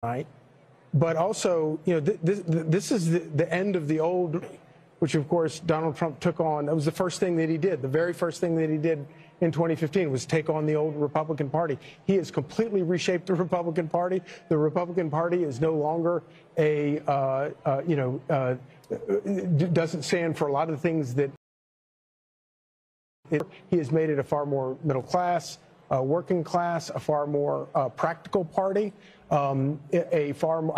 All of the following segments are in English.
Right. But also, this is the end of the old, which of course Donald Trump took on. That was the first thing that he did. The very first thing that he did in 2015 was take on the old Republican Party. He has completely reshaped the Republican Party. The Republican Party is no longer doesn't stand for a lot of the things that he has made it a far more middle class, working class, a far more practical party, I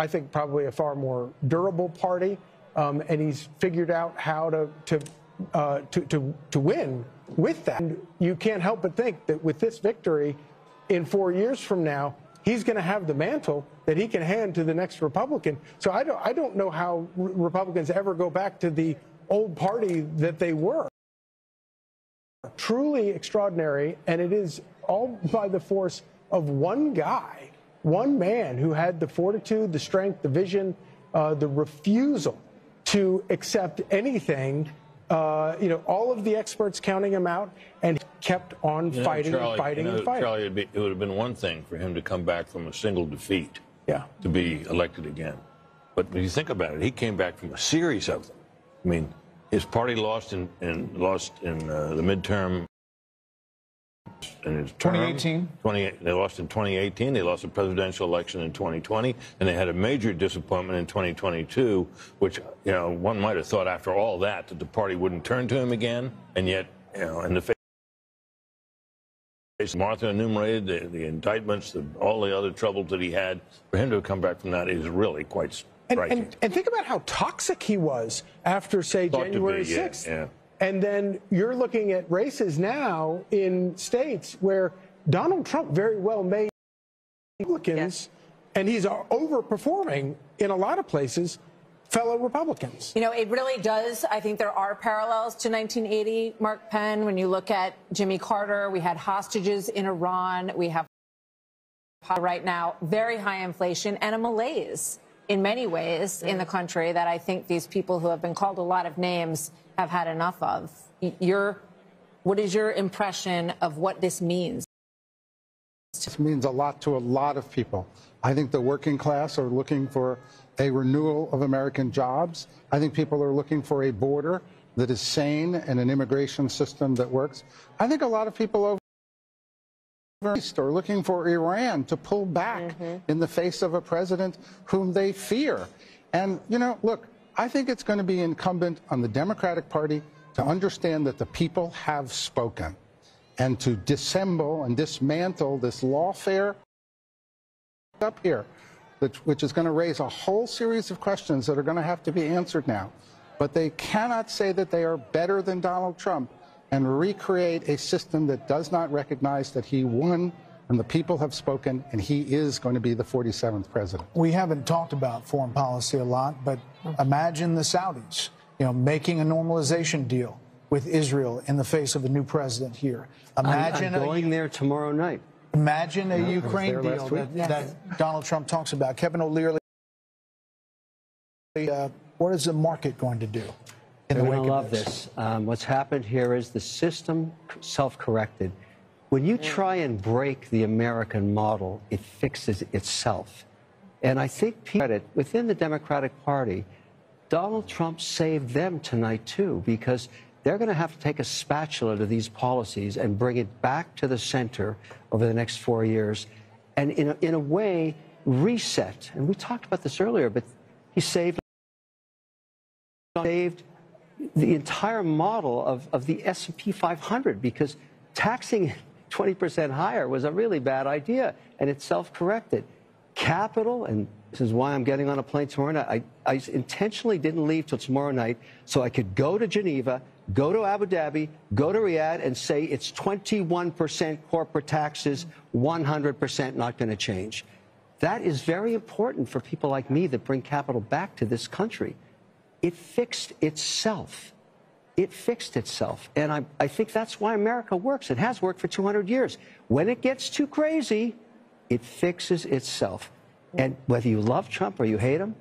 think probably a far more durable party, and he's figured out how to win with that. And you can't help but think that with this victory, in 4 years from now, he's going to have the mantle that he can hand to the next Republican. So I don't know how Republicans ever go back to the old party that they were. Truly extraordinary, and it is all by the force of one guy, one man who had the fortitude, the strength, the vision, the refusal to accept anything. All of the experts counting him out, and he kept on fighting, Charlie, and fighting and fighting. Charlie, it would have been one thing for him to come back from a single defeat, to be elected again. But when you think about it, he came back from a series of them. I mean, his party lost in the midterm. In his term, 2018. They lost in 2018. They lost the presidential election in 2020, and they had a major disappointment in 2022, which one might have thought after all that the party wouldn't turn to him again, and yet in the face Martha enumerated the indictments, all the other troubles that he had. For him to come back from that is really quite striking. And think about how toxic he was after, say, January 6th. Yeah. And then you're looking at races now in states where Donald Trump very well may Republicans, and he's overperforming in a lot of places fellow Republicans. It really does. I think there are parallels to 1980, Mark Penn. When you look at Jimmy Carter, we had hostages in Iran. We have right now very high inflation and a malaise in many ways in the country that I think these people who have been called a lot of names have had enough of. What is your impression of what this means? This means a lot to a lot of people. I think the working class are looking for a renewal of American jobs. I think people are looking for a border that is sane and an immigration system that works. I think a lot of people over East are looking for Iran to pull back in the face of a president whom they fear. And, look, I think it's going to be incumbent on the Democratic Party to understand that the people have spoken and to dissemble and dismantle this lawfare up here, which is going to raise a whole series of questions that are going to have to be answered now. But they cannot say that they are better than Donald Trump and recreate a system that does not recognize that he won and the people have spoken, and he is going to be the 47th president. We haven't talked about foreign policy a lot, but imagine the Saudis, making a normalization deal with Israel in the face of a new president here. Imagine I'm going there tomorrow night. Imagine a Ukraine deal that Donald Trump talks about. Kevin O'Leary, what is the market going to do? You're going to love this. What's happened here is the system self-corrected. When you try and break the American model, it fixes itself. And I think within the Democratic Party, Donald Trump saved them tonight, too, because they're going to have to take a spatula to these policies and bring it back to the center over the next 4 years and, in a way, reset. And we talked about this earlier, but he saved the entire model of the S&P 500, because taxing 20% higher was a really bad idea, and it self-corrected. Capital, and this is why I'm getting on a plane tomorrow night. I intentionally didn't leave till tomorrow night so I could go to Geneva, go to Abu Dhabi, go to Riyadh, and say it's 21% corporate taxes, 100% not going to change. That is very important for people like me that bring capital back to this country. It fixed itself. It fixed itself. And I think that's why America works. It has worked for 200 years. When it gets too crazy, it fixes itself. And whether you love Trump or you hate him,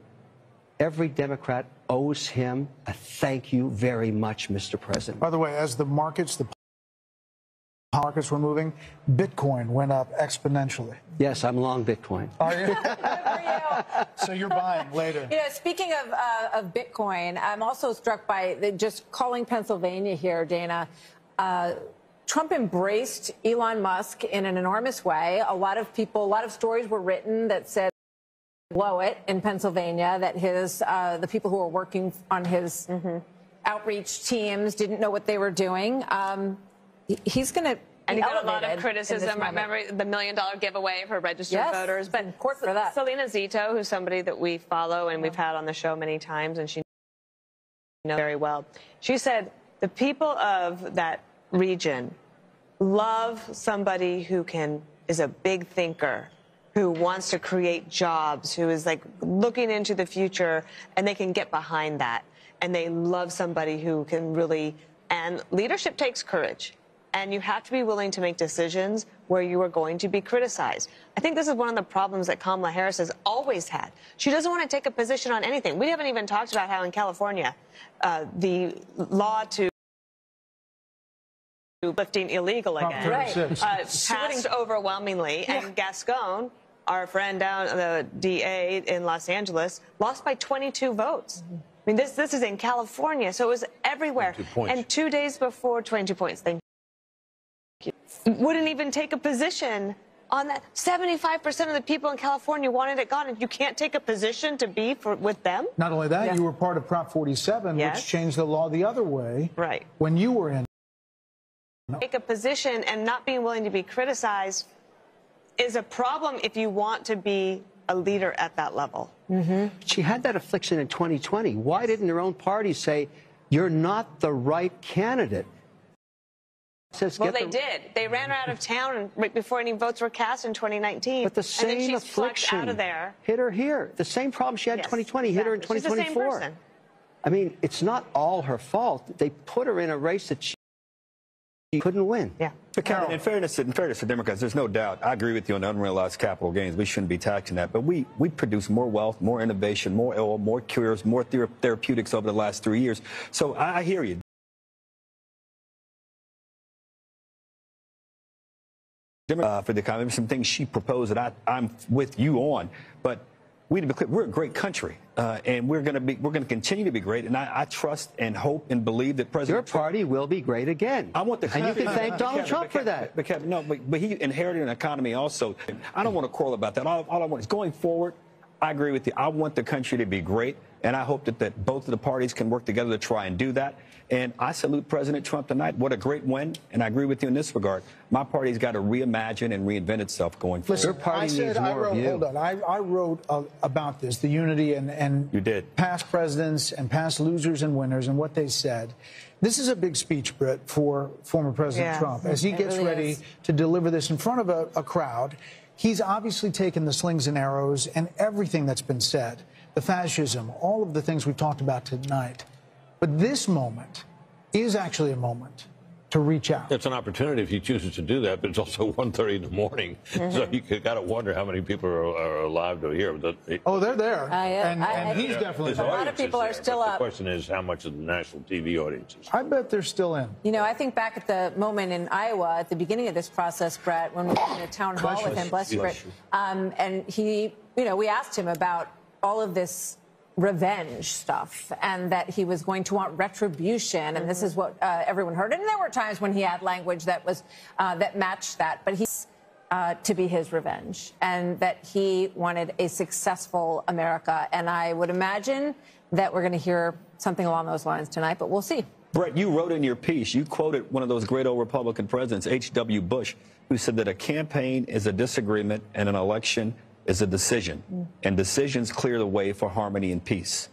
every Democrat owes him a thank you very much, Mr. President. By the way, as the markets were moving, Bitcoin went up exponentially. Yes, I'm long Bitcoin. Are you? So you're buying later. You know, speaking of Bitcoin, I'm also struck by just calling Pennsylvania here, Dana. Trump embraced Elon Musk in an enormous way. A lot of stories were written that said blow it in Pennsylvania, that the people who were working on his outreach teams didn't know what they were doing. He's going to. And he got a lot of criticism. Remember the $1 million giveaway for registered voters? But court for that. Selena Zito, who's somebody that we follow and we've had on the show many times, and she knows very well. She said the people of that region love somebody who is a big thinker, who wants to create jobs, who is like looking into the future, and they can get behind that. And they love somebody who can really, and leadership takes courage. And you have to be willing to make decisions where you are going to be criticized. I think this is one of the problems that Kamala Harris has always had. She doesn't want to take a position on anything. We haven't even talked about how in California, the law to lifting illegal again passed overwhelmingly. And Gascon, our friend down, the DA in Los Angeles, lost by 22 votes. I mean, this is in California, so it was everywhere. And 2 days before, 22 points. Thank you. Wouldn't even take a position on that. 75% of the people in California wanted it gone, and you can't take a position to be with them? Not only that, you were part of Prop 47, which changed the law the other way. Right. When you were in. Take a position and not being willing to be criticized is a problem if you want to be a leader at that level. She had that affliction in 2020. Why didn't her own party say, you're not the right candidate? Well, they did. They ran her out of town right before any votes were cast in 2019. But the same affliction out of there. Hit her here. The same problem she had in 2020 hit her in 2024. She's the same person. I mean, it's not all her fault. They put her in a race that she couldn't win. Yeah. But Karen, in fairness to Democrats, there's no doubt. I agree with you on the unrealized capital gains. We shouldn't be taxing that. But we produce more wealth, more innovation, more oil, more cures, more therapeutics over the last 3 years. So I hear you. For the kind of some things she proposed that I'm with you on, but we need to be clear, we're a great country, and we're going to continue to be great. And I trust and hope and believe that President Your party will be great again. I want the and you can thank Donald Trump for that. But he inherited an economy also. I don't want to quarrel about that. All I want is going forward. I agree with you. I want the country to be great, and I hope that both of the parties can work together to try and do that. And I salute President Trump tonight. What a great win, and I agree with you in this regard. My party's got to reimagine and reinvent itself going forward. Listen, hold on. I wrote about this, the unity and you did. Past presidents and past losers and winners and what they said. This is a big speech, Britt, for former President Trump. As he gets ready to deliver this in front of a crowd, he's obviously taken the slings and arrows and everything that's been said, the fascism, all of the things we've talked about tonight. But this moment is actually a moment to reach out. It's an opportunity if he chooses to do that, but it's also 1:30 in the morning. So you got to wonder how many people are alive to hear. Oh, they're there. And he's definitely there. A lot of people are still up. The question is how much of the national TV audience is. I bet they're still in. You know, I think back at the moment in Iowa, at the beginning of this process, Brett, when we were in a town hall with him, bless you, Brett, and he, you know, we asked him about all of this revenge stuff and that he was going to want retribution, and this is what everyone heard. And there were times when he had language that was that matched that, but he's to be his revenge, and that he wanted a successful America. And I would imagine that we're going to hear something along those lines tonight, but we'll see. Brett, you wrote in your piece, you quoted one of those great old Republican presidents, H.W. Bush, who said that a campaign is a disagreement and an election is a decision, and decisions clear the way for harmony and peace.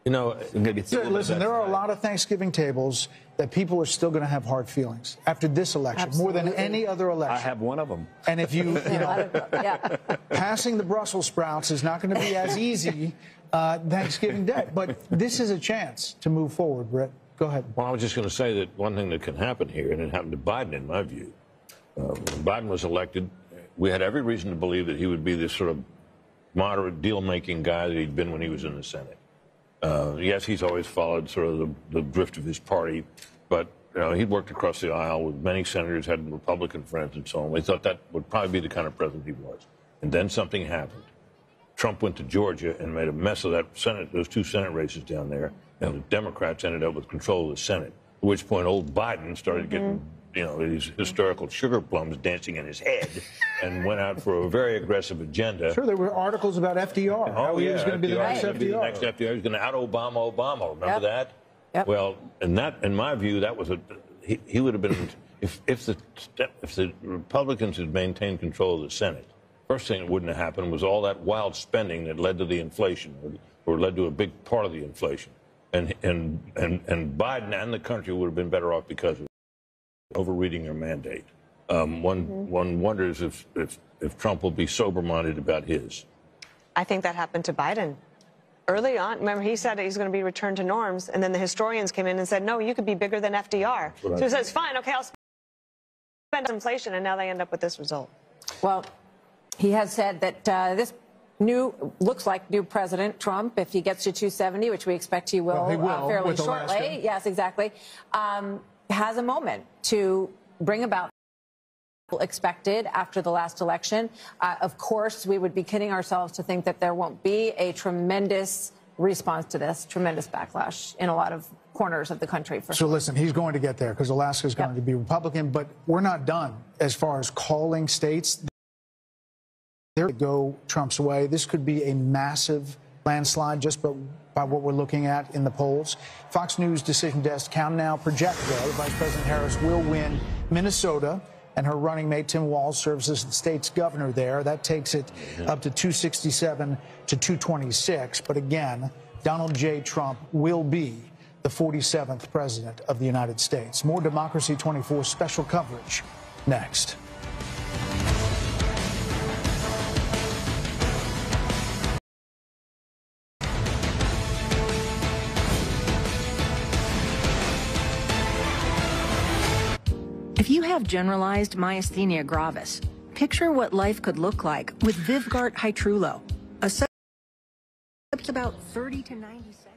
You know, listen, there are a lot of Thanksgiving tables that people are still going to have hard feelings after this election, more than any other election. I have one of them. And if you know, passing the Brussels sprouts is not going to be as easy Thanksgiving Day. But this is a chance to move forward, Britt. Go ahead. Well, I was just going to say that one thing that can happen here, and it happened to Biden, in my view. When Biden was elected, we had every reason to believe that he would be this sort of moderate deal-making guy that he'd been when he was in the Senate. Yes, he's always followed sort of the drift of his party, but he'd worked across the aisle with many senators, had Republican friends and so on. We thought that would probably be the kind of president he was. And then something happened. Trump went to Georgia and made a mess of that Senate, those two Senate races down there, and the Democrats ended up with control of the Senate. At which point, old Biden started getting, you know, these historical sugar plums dancing in his head, and went out for a very aggressive agenda. Sure, there were articles about FDR. How he was going to be the next FDR. The next FDR. He was going to out-Obama Obama. Remember that? Yep. Well, and that, in my view, that was he would have been if the Republicans had maintained control of the Senate. First thing that wouldn't have happened was all that wild spending that led to the inflation, or led to a big part of the inflation. And Biden and the country would have been better off because of overreading their mandate. One wonders if Trump will be sober-minded about his. I think that happened to Biden. Early on, remember, he said he's going to be returned to norms, and then the historians came in and said, no, you could be bigger than FDR. So he says, fine, okay, I'll spend inflation, and now they end up with this result. Well, he has said that this looks like new President Trump, if he gets to 270, which we expect he will, fairly shortly. Yes, exactly. Has a moment to bring about expected after the last election. Of course, we would be kidding ourselves to think that there won't be a tremendous response to this, tremendous backlash in a lot of corners of the country. So listen, he's going to get there because Alaska is going to be Republican, but we're not done as far as calling states. They're going to go Trump's way. This could be a massive landslide just by what we're looking at in the polls. Fox News Decision Desk count now project, though, Vice President Harris will win Minnesota, and her running mate Tim Walz serves as the state's governor there. That takes it up to 267 to 226. But again, Donald J. Trump will be the 47th president of the United States. More Democracy 24 special coverage next. If you have generalized myasthenia gravis, picture what life could look like with Vyvgart Hytrulo, a substance about 30 to 90 seconds.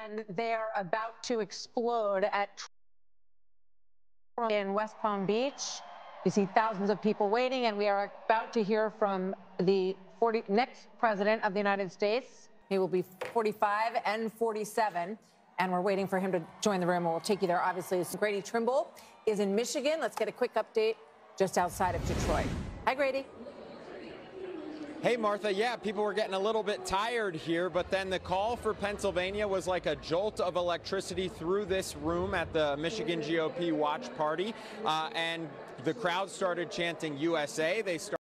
And they are about to explode at in West Palm Beach. You see thousands of people waiting, and we are about to hear from the next president of the United States. He will be 45 and 47. And we're waiting for him to join the room. We'll take you there, obviously. Grady Trimble is in Michigan. Let's get a quick update just outside of Detroit. Hi, Grady. Hey, Martha. Yeah, people were getting a little bit tired here, but then the call for Pennsylvania was like a jolt of electricity through this room at the Michigan GOP watch party, and the crowd started chanting USA. They started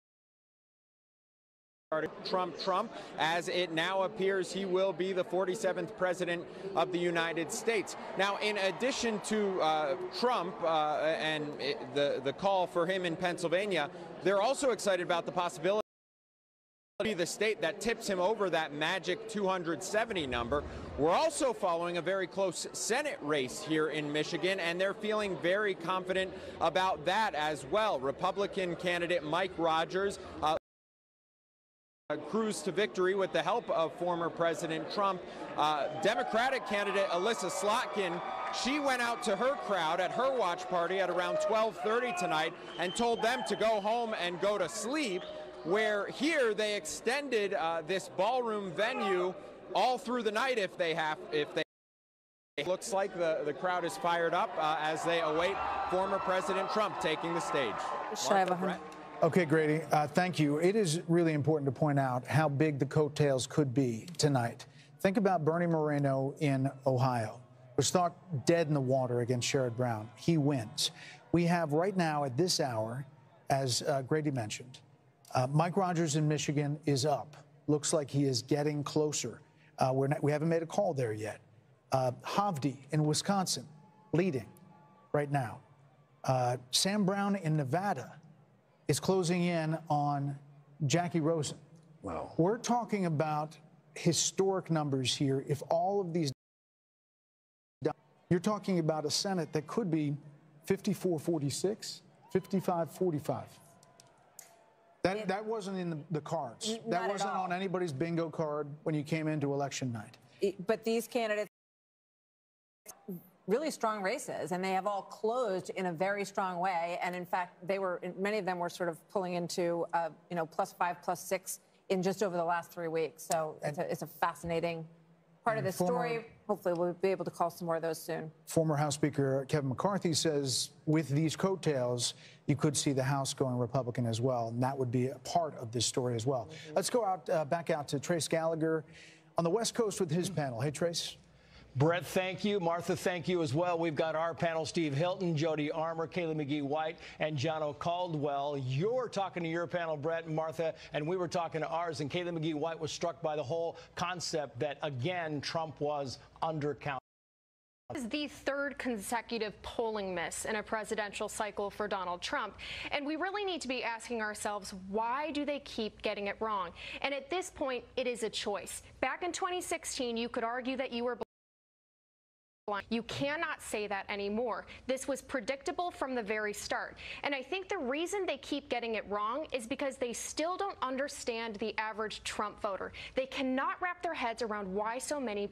Trump, Trump, as it now appears he will be the 47th president of the United States. Now, in addition to Trump and the call for him in Pennsylvania, they're also excited about the possibility be the state that tips him over that magic 270 number. We're also following a very close Senate race here in Michigan, and they're feeling very confident about that as well. Republican candidate Mike Rogers cruised to victory with the help of former President Trump. Democratic candidate Alyssa Slotkin, she went out to her crowd at her watch party at around 12:30 tonight and told them to go home and go to sleep, where here they extended this ballroom venue all through the night if they It looks like the crowd is fired up as they await former President Trump taking the stage. Okay, Grady, thank you. It is really important to point out how big the coattails could be tonight. Think about Bernie Moreno in Ohio, was thought dead in the water against Sherrod Brown. He wins. We have right now at this hour, as Grady mentioned, Mike Rogers in Michigan is up. Looks like he is getting closer. We haven't made a call there yet. Havdi in Wisconsin leading right now. Sam Brown in Nevada is closing in on Jackie Rosen. Wow. We're talking about historic numbers here. If all of these, you're talking about a Senate that could be 54-46, 55-45. That wasn't in the cards. That wasn't on anybody's bingo card when you came into election night. But these candidates, really strong races, and they have all closed in a very strong way. And in fact, many of them were sort of pulling into, +5, +6 in just over the last 3 weeks. So it's a fascinating part of this story. Hopefully we'll be able to call some more of those soon. Former House Speaker Kevin McCarthy says with these coattails, you could see the House going Republican as well, and that would be a part of this story as well. Let's go back out to Trace Gallagher on the West Coast with his panel. Hey, Trace. Brett, thank you. Martha, thank you as well. We've got our panel, Steve Hilton, Jody Armour, Kayla McGee-White, and Jono Caldwell. You're talking to your panel, Brett and Martha, and we were talking to ours, and Kayla McGee-White was struck by the whole concept that, again, Trump was undercounted. This is the third consecutive polling miss in a presidential cycle for Donald Trump. And we really need to be asking ourselves, why do they keep getting it wrong? And at this point, it is a choice. Back in 2016, you could argue that you were You cannot say that anymore. This was predictable from the very start. And I think the reason they keep getting it wrong is because they still don't understand the average Trump voter. They cannot wrap their heads around why so many people.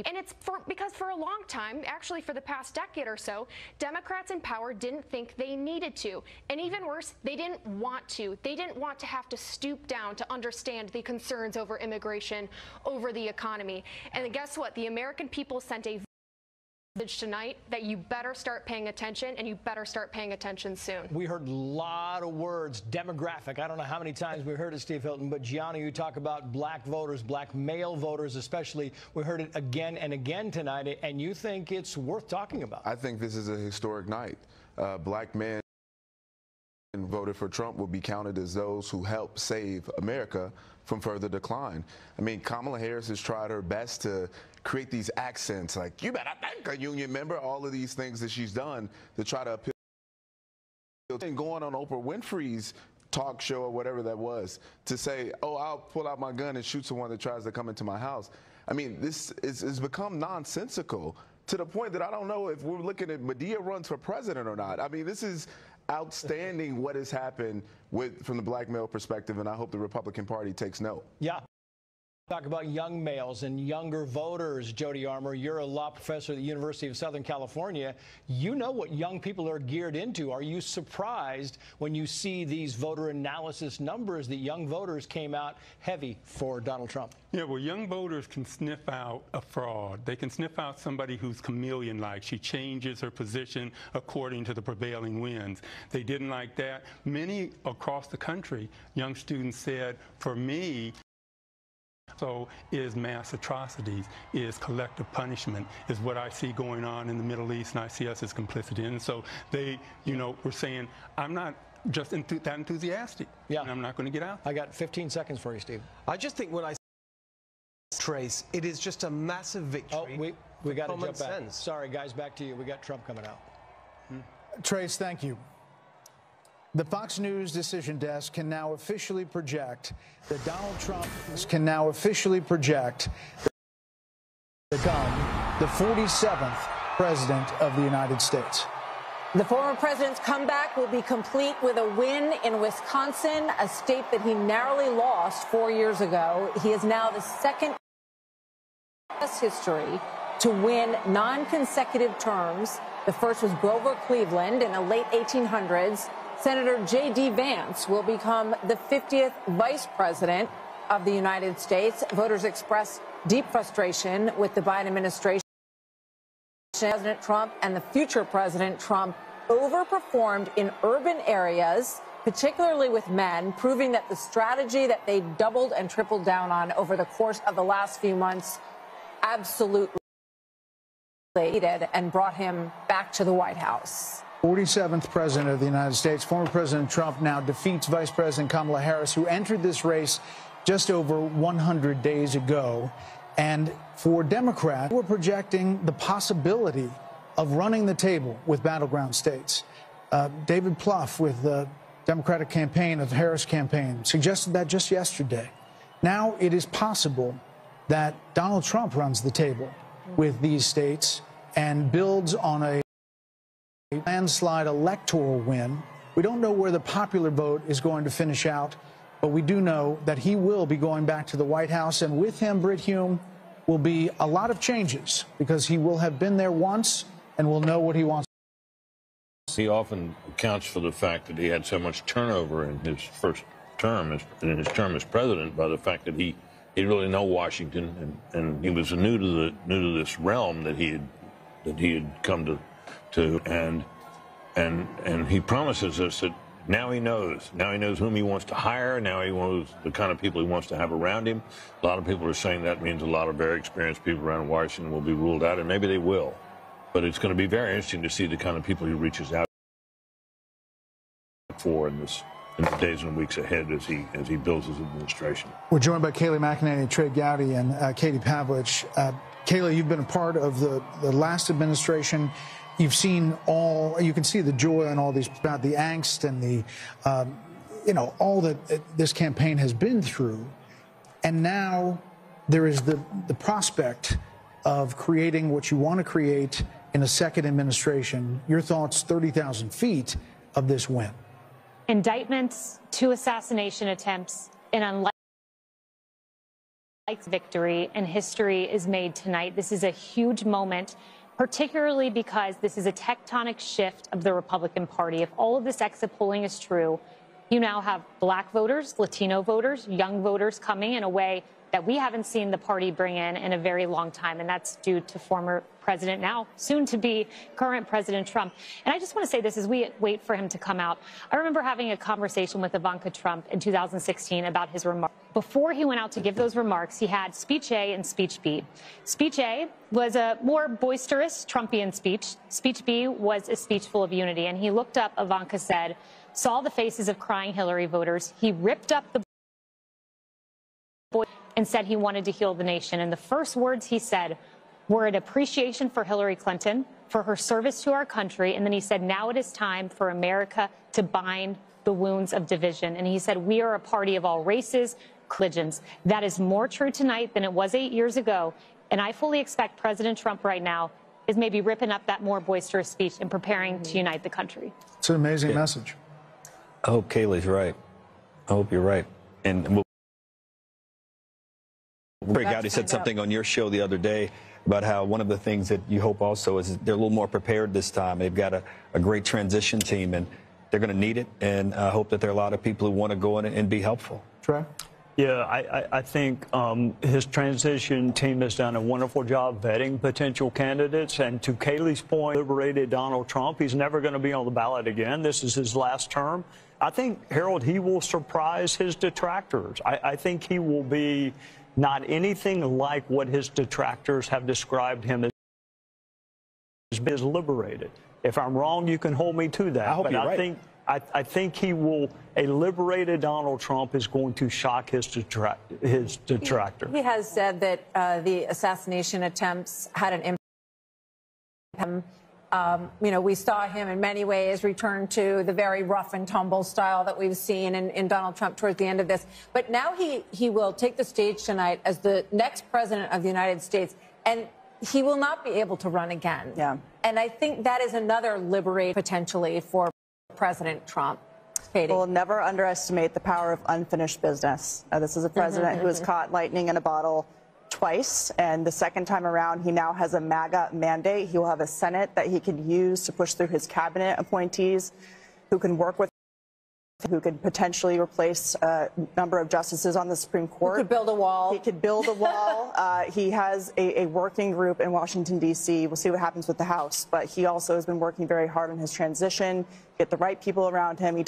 And it's because for a long time, actually for the past decade or so, Democrats in power didn't think they needed to. And even worse, they didn't want to. They didn't want to have to stoop down to understand the concerns over immigration, over the economy. And guess what? The American people sent a message tonight that you better start paying attention, and you better start paying attention soon. We heard a lot of words, demographic. I don't know how many times we heard it, Steve Hilton, but Gianna, you talk about black voters, black male voters especially. We heard it again and again tonight, and you think it's worth talking about. I think this is a historic night. Black men voted for Trump will be counted as those who helped save America from further decline. I mean, Kamala Harris has tried her best to create these accents like, you better thank a union member, all of these things that she's done to try to appeal. And going on Oprah Winfrey's talk show or whatever that was to say, oh, I'll pull out my gun and shoot someone that tries to come into my house. I mean, this has become nonsensical to the point that I don't know if we're looking at Medea runs for president or not. I mean, this is outstanding what has happened from the black male perspective, and I hope the Republican Party takes note. Yeah. Talk about young males and younger voters. Jody Armour, you're a law professor at the University of Southern California. You know what young people are geared into. Are you surprised when you see these voter analysis numbers that young voters came out heavy for Donald Trump? Yeah, well, young voters can sniff out a fraud. They can sniff out somebody who's chameleon-like. She changes her position according to the prevailing winds. They didn't like that. Many across the country, young students said, for me, so is mass atrocities, is collective punishment, is what I see going on in the Middle East, and I see us as complicit in. And so they, were saying, I'm not just that enthusiastic. Yeah. And I'm not going to get out. I got 15 seconds for you, Steve. I just think when I Trace, it is just a massive victory. Oh, we got to common jump back. sense. Sorry, guys, back to you. We got Trump coming out. Trace, thank you. The Fox News decision desk can now officially project that Donald Trump become the 47th president of the United States. The former president's comeback will be complete with a win in Wisconsin, a state that he narrowly lost 4 years ago. He is now the second in history to win non-consecutive terms. The first was Grover Cleveland in the late 1800s. Senator J.D. Vance will become the 50th vice president of the United States. Voters expressed deep frustration with the Biden administration. President Trump and the future President Trump overperformed in urban areas, particularly with men, proving that the strategy that they doubled and tripled down on over the course of the last few months absolutely and brought him back to the White House. 47th president of the United States. Former President Trump now defeats Vice President Kamala Harris, who entered this race just over 100 days ago. And for Democrats, we're projecting the possibility of running the table with battleground states. David Plouffe with the Democratic campaign of the Harris campaign suggested that just yesterday. Now it is possible that Donald Trump runs the table with these states and builds on a landslide electoral win. We don't know where the popular vote is going to finish out, but we do know that he will be going back to the White House, and with him, Brit Hume, will be a lot of changes because he will have been there once and will know what he wants. He often accounts for the fact that he had so much turnover in his first term, in his term as president, by the fact that he didn't really know Washington, and he was new to this realm that he had come to, and he promises us that now he knows whom he wants to hire. Now he knows the kind of people he wants to have around him. A lot of people are saying that means a lot of very experienced people around Washington will be ruled out, and maybe they will. But it's going to be very interesting to see the kind of people he reaches out for in the days and weeks ahead as he builds his administration. We're joined by Kayleigh McEnany, Trey Gowdy, and Katie Pavlich. Kayleigh, you've been a part of the last administration. You've seen you can see the joy on all these, about the angst and the, all that this campaign has been through. And now there is the prospect of creating what you want to create in a second administration. Your thoughts, 30,000 feet of this win. Indictments, 2 assassination attempts, an unlikely victory, and history is made tonight. This is a huge moment, particularly because this is a tectonic shift of the Republican Party. If all of this exit polling is true, you now have black voters, Latino voters, young voters coming in a way that we haven't seen the party bring in a very long time, and that's due to former president, now soon to be current President Trump. And I just want to say this as we wait for him to come out. I remember having a conversation with Ivanka Trump in 2016 about his remarks. Before he went out to give those remarks, he had speech A and speech B. Speech A was a more boisterous Trumpian speech. Speech B was a speech full of unity. And he looked up, Ivanka said, saw the faces of crying Hillary voters. He ripped up the boy and said he wanted to heal the nation. And the first words he said were an appreciation for Hillary Clinton, for her service to our country. And then he said, now it is time for America to bind the wounds of division. And he said, we are a party of all races, religions. That is more true tonight than it was 8 years ago. And I fully expect President Trump right now is maybe ripping up that more boisterous speech and preparing to unite the country. It's an amazing message. I hope Kayleigh's right. I hope you're right. And Greg Gowdy said something on your show the other day about how one of the things that you hope also is they're a little more prepared this time. They've got a great transition team, and they're going to need it. And I hope that there are a lot of people who want to go in and be helpful. Trey? Yeah, I think his transition team has done a wonderful job vetting potential candidates. And to Kayleigh's point, liberated Donald Trump. He's never going to be on the ballot again. This is his last term. I think, Harold, he will surprise his detractors. I think he will be not anything like what his detractors have described him as liberated. If I'm wrong, you can hold me to that. I hope you're right. I think he will. A liberated Donald Trump is going to shock his detractor. He has said that the assassination attempts had an impact. We saw him in many ways return to the very rough and tumble style that we've seen in Donald Trump towards the end of this. But now he will take the stage tonight as the next president of the United States, and he will not be able to run again. Yeah. And I think that is another liberate potentially for President Trump. Katie. We'll never underestimate the power of unfinished business. This is a president who has caught lightning in a bottle twice, and the second time around, he now has a MAGA mandate. He will have a Senate that he can use to push through his cabinet appointees, who can work with, who could potentially replace a number of justices on the Supreme Court. He could build a wall. He could build a wall. He has a working group in Washington, D.C. We'll see what happens with the House, but he also has been working very hard on his transition, get the right people around him.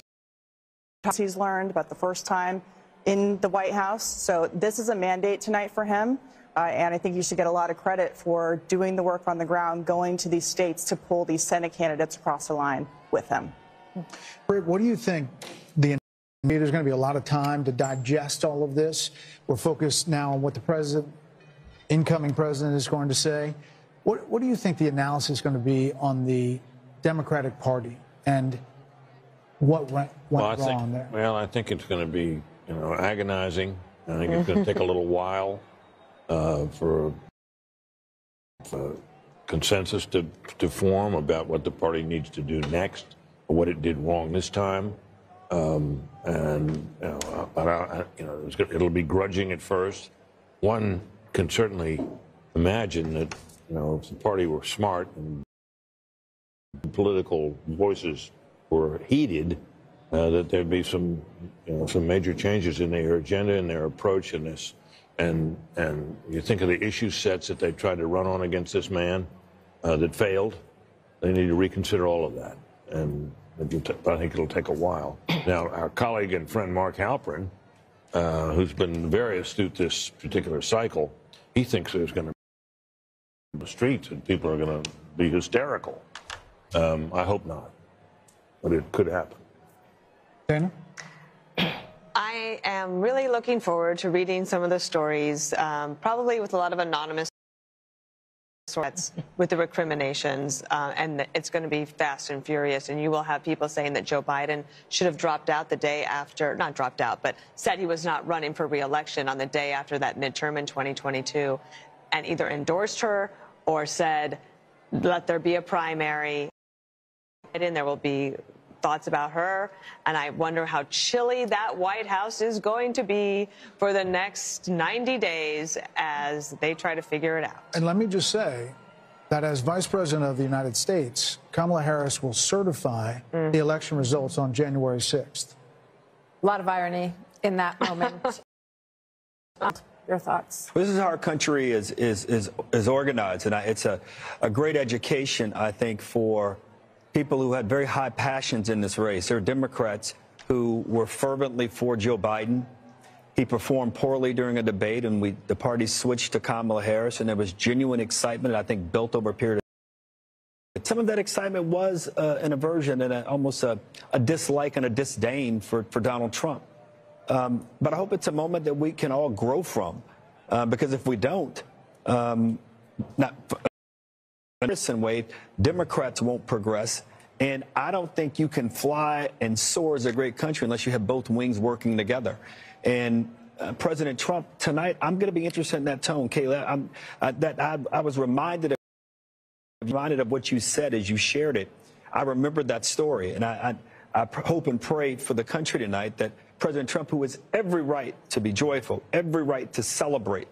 He's learned about the first time in the White House. So this is a mandate tonight for him. And I think you should get a lot of credit for doing the work on the ground, going to these states to pull these Senate candidates across the line with him. Britt, what do you think? There's going to be a lot of time to digest all of this. We're focused now on what the incoming president is going to say. What do you think the analysis is going to be on the Democratic Party and what went wrong there? Well, I think it's going to be, agonizing. I think it's going to take a little while for consensus to form about what the party needs to do next, or what it did wrong this time. It'll be grudging at first. One can certainly imagine that, if the party were smart and political voices were heeded, that there'd be some major changes in their agenda and their approach in this. And you think of the issue sets that they tried to run on against this man that failed. They need to reconsider all of that. And I think it'll take a while. Now, our colleague and friend Mark Halperin, who's been very astute this particular cycle, he thinks there's going to be the streets and people are going to be hysterical. I hope not, but it could happen. Dana? I am really looking forward to reading some of the stories, probably with a lot of anonymous threats with the recriminations, and it's going to be fast and furious, and you will have people saying that Joe Biden should have dropped out the day after, not dropped out, but said he was not running for re-election on the day after that midterm in 2022, and either endorsed her or said, let there be a primary, and there will be thoughts about her, and I wonder how chilly that White House is going to be for the next 90 days as they try to figure it out. And let me just say that as Vice President of the United States, Kamala Harris will certify the election results on January 6th. A lot of irony in that moment. Your thoughts? This is how our country is organized, and it's a great education, I think, for people who had very high passions in this race. There are Democrats who were fervently for Joe Biden. He performed poorly during a debate, and the party switched to Kamala Harris, and there was genuine excitement, I think, built over a period of time. Some of that excitement was an aversion and almost a dislike and a disdain for Donald Trump. But I hope it's a moment that we can all grow from, because if we don't, way, Democrats won't progress, and I don't think you can fly and soar as a great country unless you have both wings working together. And President Trump tonight, I'm going to be interested in that tone, Kayla. I was reminded of what you said as you shared it. I remembered that story, and I hope and pray for the country tonight that President Trump, who has every right to be joyful, every right to celebrate,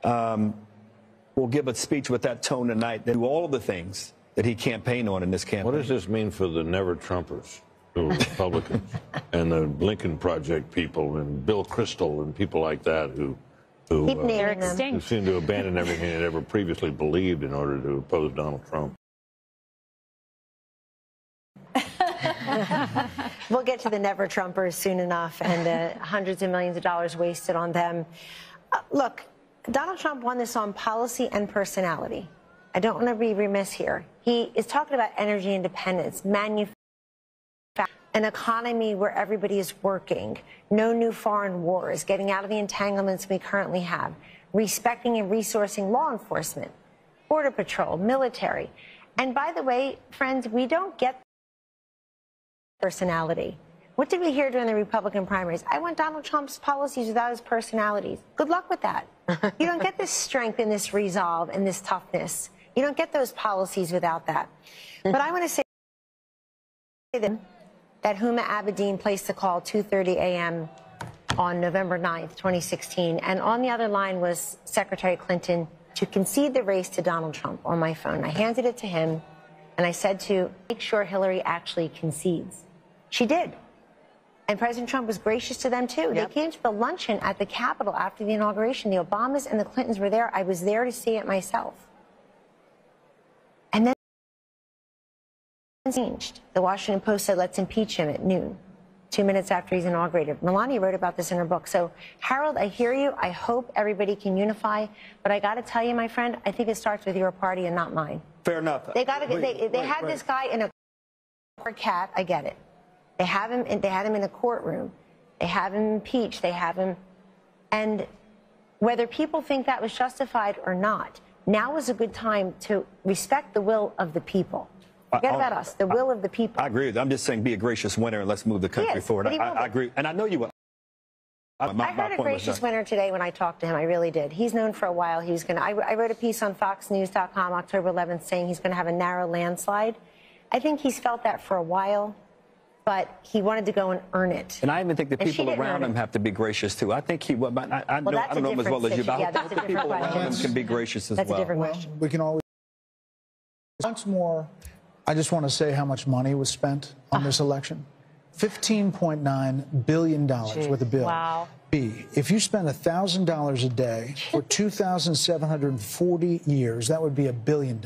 will give a speech with that tone tonight that do all of the things that he campaigned on in this campaign. What does this mean for the never-Trumpers, the Republicans, and the Lincoln Project people, and Bill Kristol, and people like that who seem to abandon everything they'd ever previously believed in order to oppose Donald Trump? We'll get to the never-Trumpers soon enough, and the hundreds of millions of dollars wasted on them. Look, Donald Trump won this on policy and personality. I don't want to be remiss here. He is talking about energy independence, manufacturing, an economy where everybody is working, no new foreign wars, getting out of the entanglements we currently have, respecting and resourcing law enforcement, border patrol, military. And by the way, friends, we don't get personality. What did we hear during the Republican primaries? I want Donald Trump's policies without his personalities. Good luck with that. You don't get this strength and this resolve and this toughness. You don't get those policies without that. But I want to say that Huma Abedin placed the call 2:30 a.m. on November 9th, 2016. And on the other line was Secretary Clinton to concede the race to Donald Trump on my phone. I handed it to him, and I said to make sure Hillary actually concedes. She did. And President Trump was gracious to them, too. Yep. They came to the luncheon at the Capitol after the inauguration. The Obamas and the Clintons were there. I was there to see it myself. And then changed. The Washington Post said, let's impeach him at noon, 2 minutes after he's inaugurated. Melania wrote about this in her book. So, Harold, I hear you. I hope everybody can unify. But I got to tell you, my friend, I think it starts with your party and not mine. Fair enough. They got to get. They had this guy in a cat. I get it. They have him. They had him in a courtroom. They have him impeached. They have him, and whether people think that was justified or not, now is a good time to respect the will of the people. Forget about us. The will of the people. I agree with you. I'm just saying, be a gracious winner and let's move the country forward. I agree, and I know you will. I heard a gracious winner today when I talked to him. I really did. He's known for a while. He's going to. I wrote a piece on FoxNews.com October 11th saying he's going to have a narrow landslide. I think he's felt that for a while, but he wanted to go and earn it. And I even think the people around him have to be gracious too. I think he will. I don't know him as well as you, but I hope the people around him can be gracious as well. That's a different question. We can always. Once more, I just want to say how much money was spent on this election. $15.9 billion with a bill. Wow. B, if you spend $1,000 a day for 2,740 years, that would be $1 billion.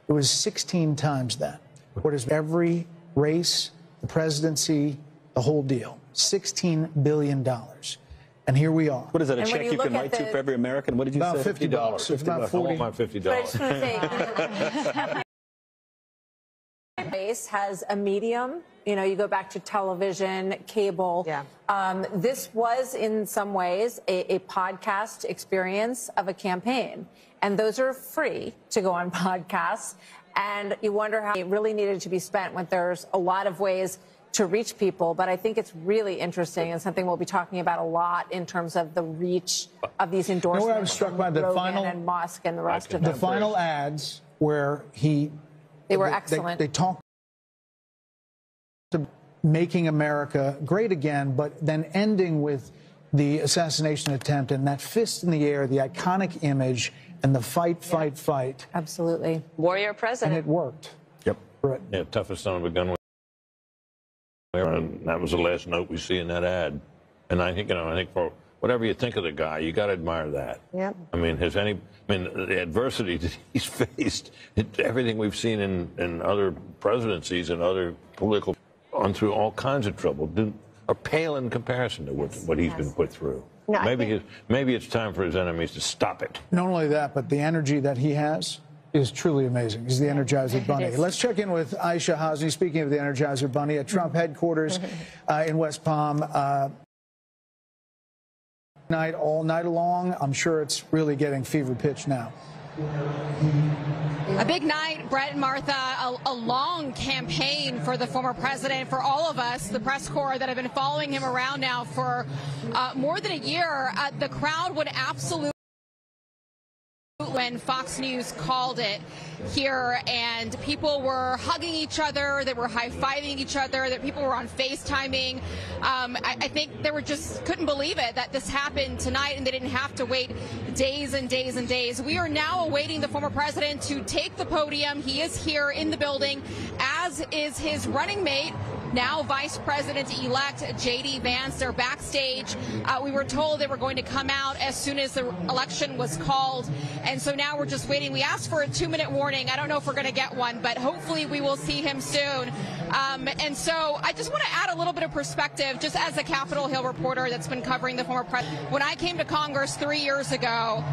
It was 16 times that. What is every race, the presidency, the whole deal? $16 billion. And here we are. What is that, a check you can write to for every American? What did you say? $50. About $40. I want my $50. But I just want to say, base has a medium. You know, you go back to television, cable. Yeah. This was, in some ways, a podcast experience of a campaign. And those are free to go on podcasts. And you wonder how it really needed to be spent when there's a lot of ways to reach people. But I think it's really interesting and something we'll be talking about a lot in terms of the reach of these endorsements. You know what I was struck by? The Rogan final and Musk and the rest of them. The final ads where they were excellent. They talked to making America great again, but then ending with the assassination attempt and that fist in the air, the iconic image, and the fight. Absolutely. Warrior president. And it worked. Yep. Right. Yeah, toughest son of a gun. And that was the last note we see in that ad. And I think, I think for whatever you think of the guy, you got to admire that. Yep. I mean, the adversity that he's faced, everything we've seen in other presidencies and other political, gone through all kinds of trouble, are pale in comparison to what he's been put through. No, maybe it's time for his enemies to stop it. Not only that, but the energy that he has is truly amazing. He's the Energizer Bunny. Let's check in with Aisha Hosni, speaking of the Energizer Bunny, at Trump headquarters in West Palm. All night long. I'm sure it's really getting fever pitch now. A big night, Brett and Martha, a long campaign for the former president, for all of us, the press corps that have been following him around now for more than a year. The crowd would absolutely when Fox News called it here, and people were hugging each other, they were high-fiving each other, that people were on FaceTiming. I think they were just couldn't believe it that this happened tonight, and they didn't have to wait days and days and days. We are now awaiting the former president to take the podium. He is here in the building, as is his running mate, now Vice President-elect J.D. Vance. They're backstage. We were told they were going to come out as soon as the election was called, and so now we're just waiting. We asked for a 2-minute warning. I don't know if we're going to get one, but hopefully we will see him soon. And so I just want to add a little bit of perspective, just as a Capitol Hill reporter that's been covering the former president. When I came to Congress 3 years ago,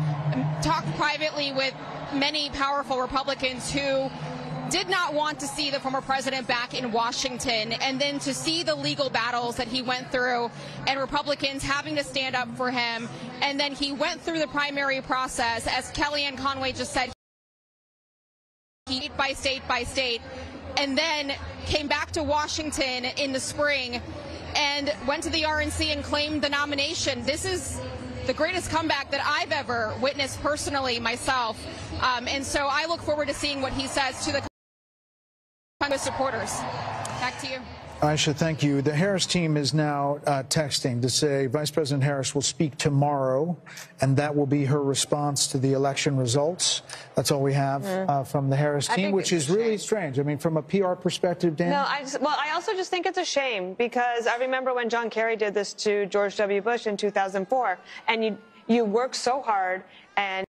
talked privately with many powerful Republicans who did not want to see the former president back in Washington, and then to see the legal battles that he went through and Republicans having to stand up for him. And then he went through the primary process, as Kellyanne Conway just said, state by state, and then came back to Washington in the spring and went to the RNC and claimed the nomination. This is the greatest comeback that I've ever witnessed personally myself. And so I look forward to seeing what he says to the Congress supporters. Back to you. Aisha, thank you. The Harris team is now texting to say Vice President Harris will speak tomorrow, and that will be her response to the election results. That's all we have from the Harris team, which is really strange. I mean, from a PR perspective, Dan? No, I also just think it's a shame, because I remember when John Kerry did this to George W. Bush in 2004, and you work so hard and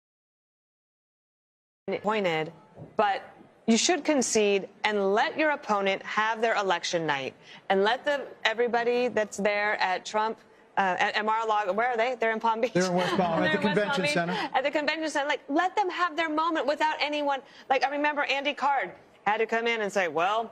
appointed, but you should concede and let your opponent have their election night, and let everybody that's there at Trump, at Mar-a-Lago, where are they? They're in Palm Beach. They're in West Palm, at the convention center. At the convention center, like, let them have their moment without anyone. Like, I remember Andy Card had to come in and say, well,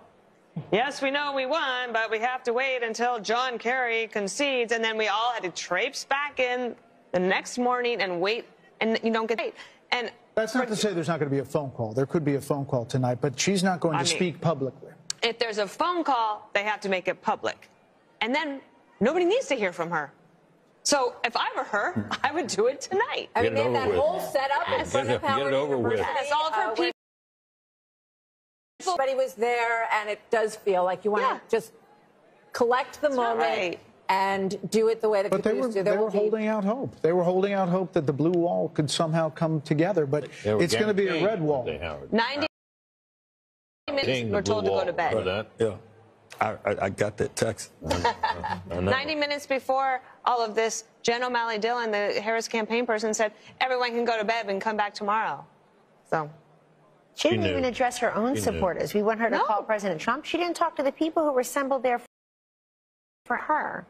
yes, we know we won, but we have to wait until John Kerry concedes, and then we all had to traipse back in the next morning and wait, and you don't get paid. And that's not to say there's not going to be a phone call. There could be a phone call tonight, but she's not going to speak publicly. If there's a phone call, they have to make it public. And then nobody needs to hear from her. So if I were her, I would do it tonight. I mean, they have that whole setup in front of Get it over with. It's all for people. Everybody was there, and it does feel like you want to just collect the moment and do it the way that people used to. They were holding out hope. They were holding out hope that the blue wall could somehow come together, but it's going to be a red wall. 90 minutes, we're told to go to bed. Yeah, I got that text. 90 minutes before all of this, Jen O'Malley Dillon, the Harris campaign person, said everyone can go to bed and come back tomorrow. So she didn't even address her own supporters. We want her to call President Trump. She didn't talk to the people who were assembled there for her.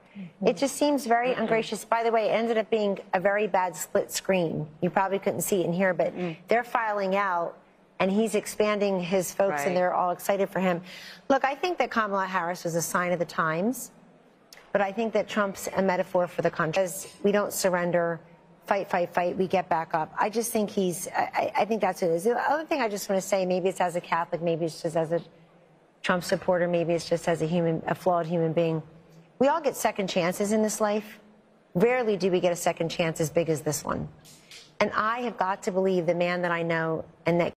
It just seems very ungracious. By the way, it ended up being a very bad split screen. You probably couldn't see it in here, but they're filing out, and he's expanding his folks, and they're all excited for him. Look, I think that Kamala Harris was a sign of the times, but I think that Trump's a metaphor for the country. Because we don't surrender, fight, fight, fight, we get back up. I just think I think that's what it is. The other thing I just want to say, maybe it's as a Catholic, maybe it's just as a Trump supporter, maybe it's just as a flawed human being. We all get second chances in this life. Rarely do we get a second chance as big as this one. And I have got to believe the man that I know and that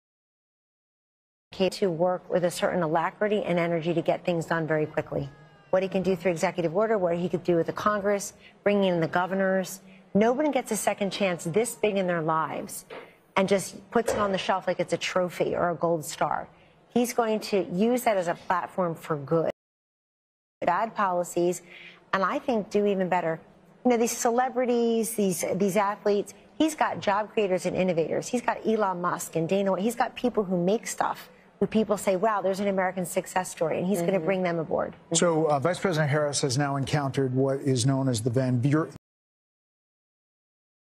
came to work with a certain alacrity and energy to get things done very quickly. What he can do through executive order, what he could do with the Congress, bringing in the governors. Nobody gets a second chance this big in their lives and just puts it on the shelf like it's a trophy or a gold star. He's going to use that as a platform for good. Bad policies, and I think do even better. You know, these celebrities, these athletes, he's got job creators and innovators. He's got Elon Musk and Dana. He's got people who make stuff, who people say, wow, there's an American success story, and he's going to bring them aboard. So Vice President Harris has now encountered what is known as the Van Buren.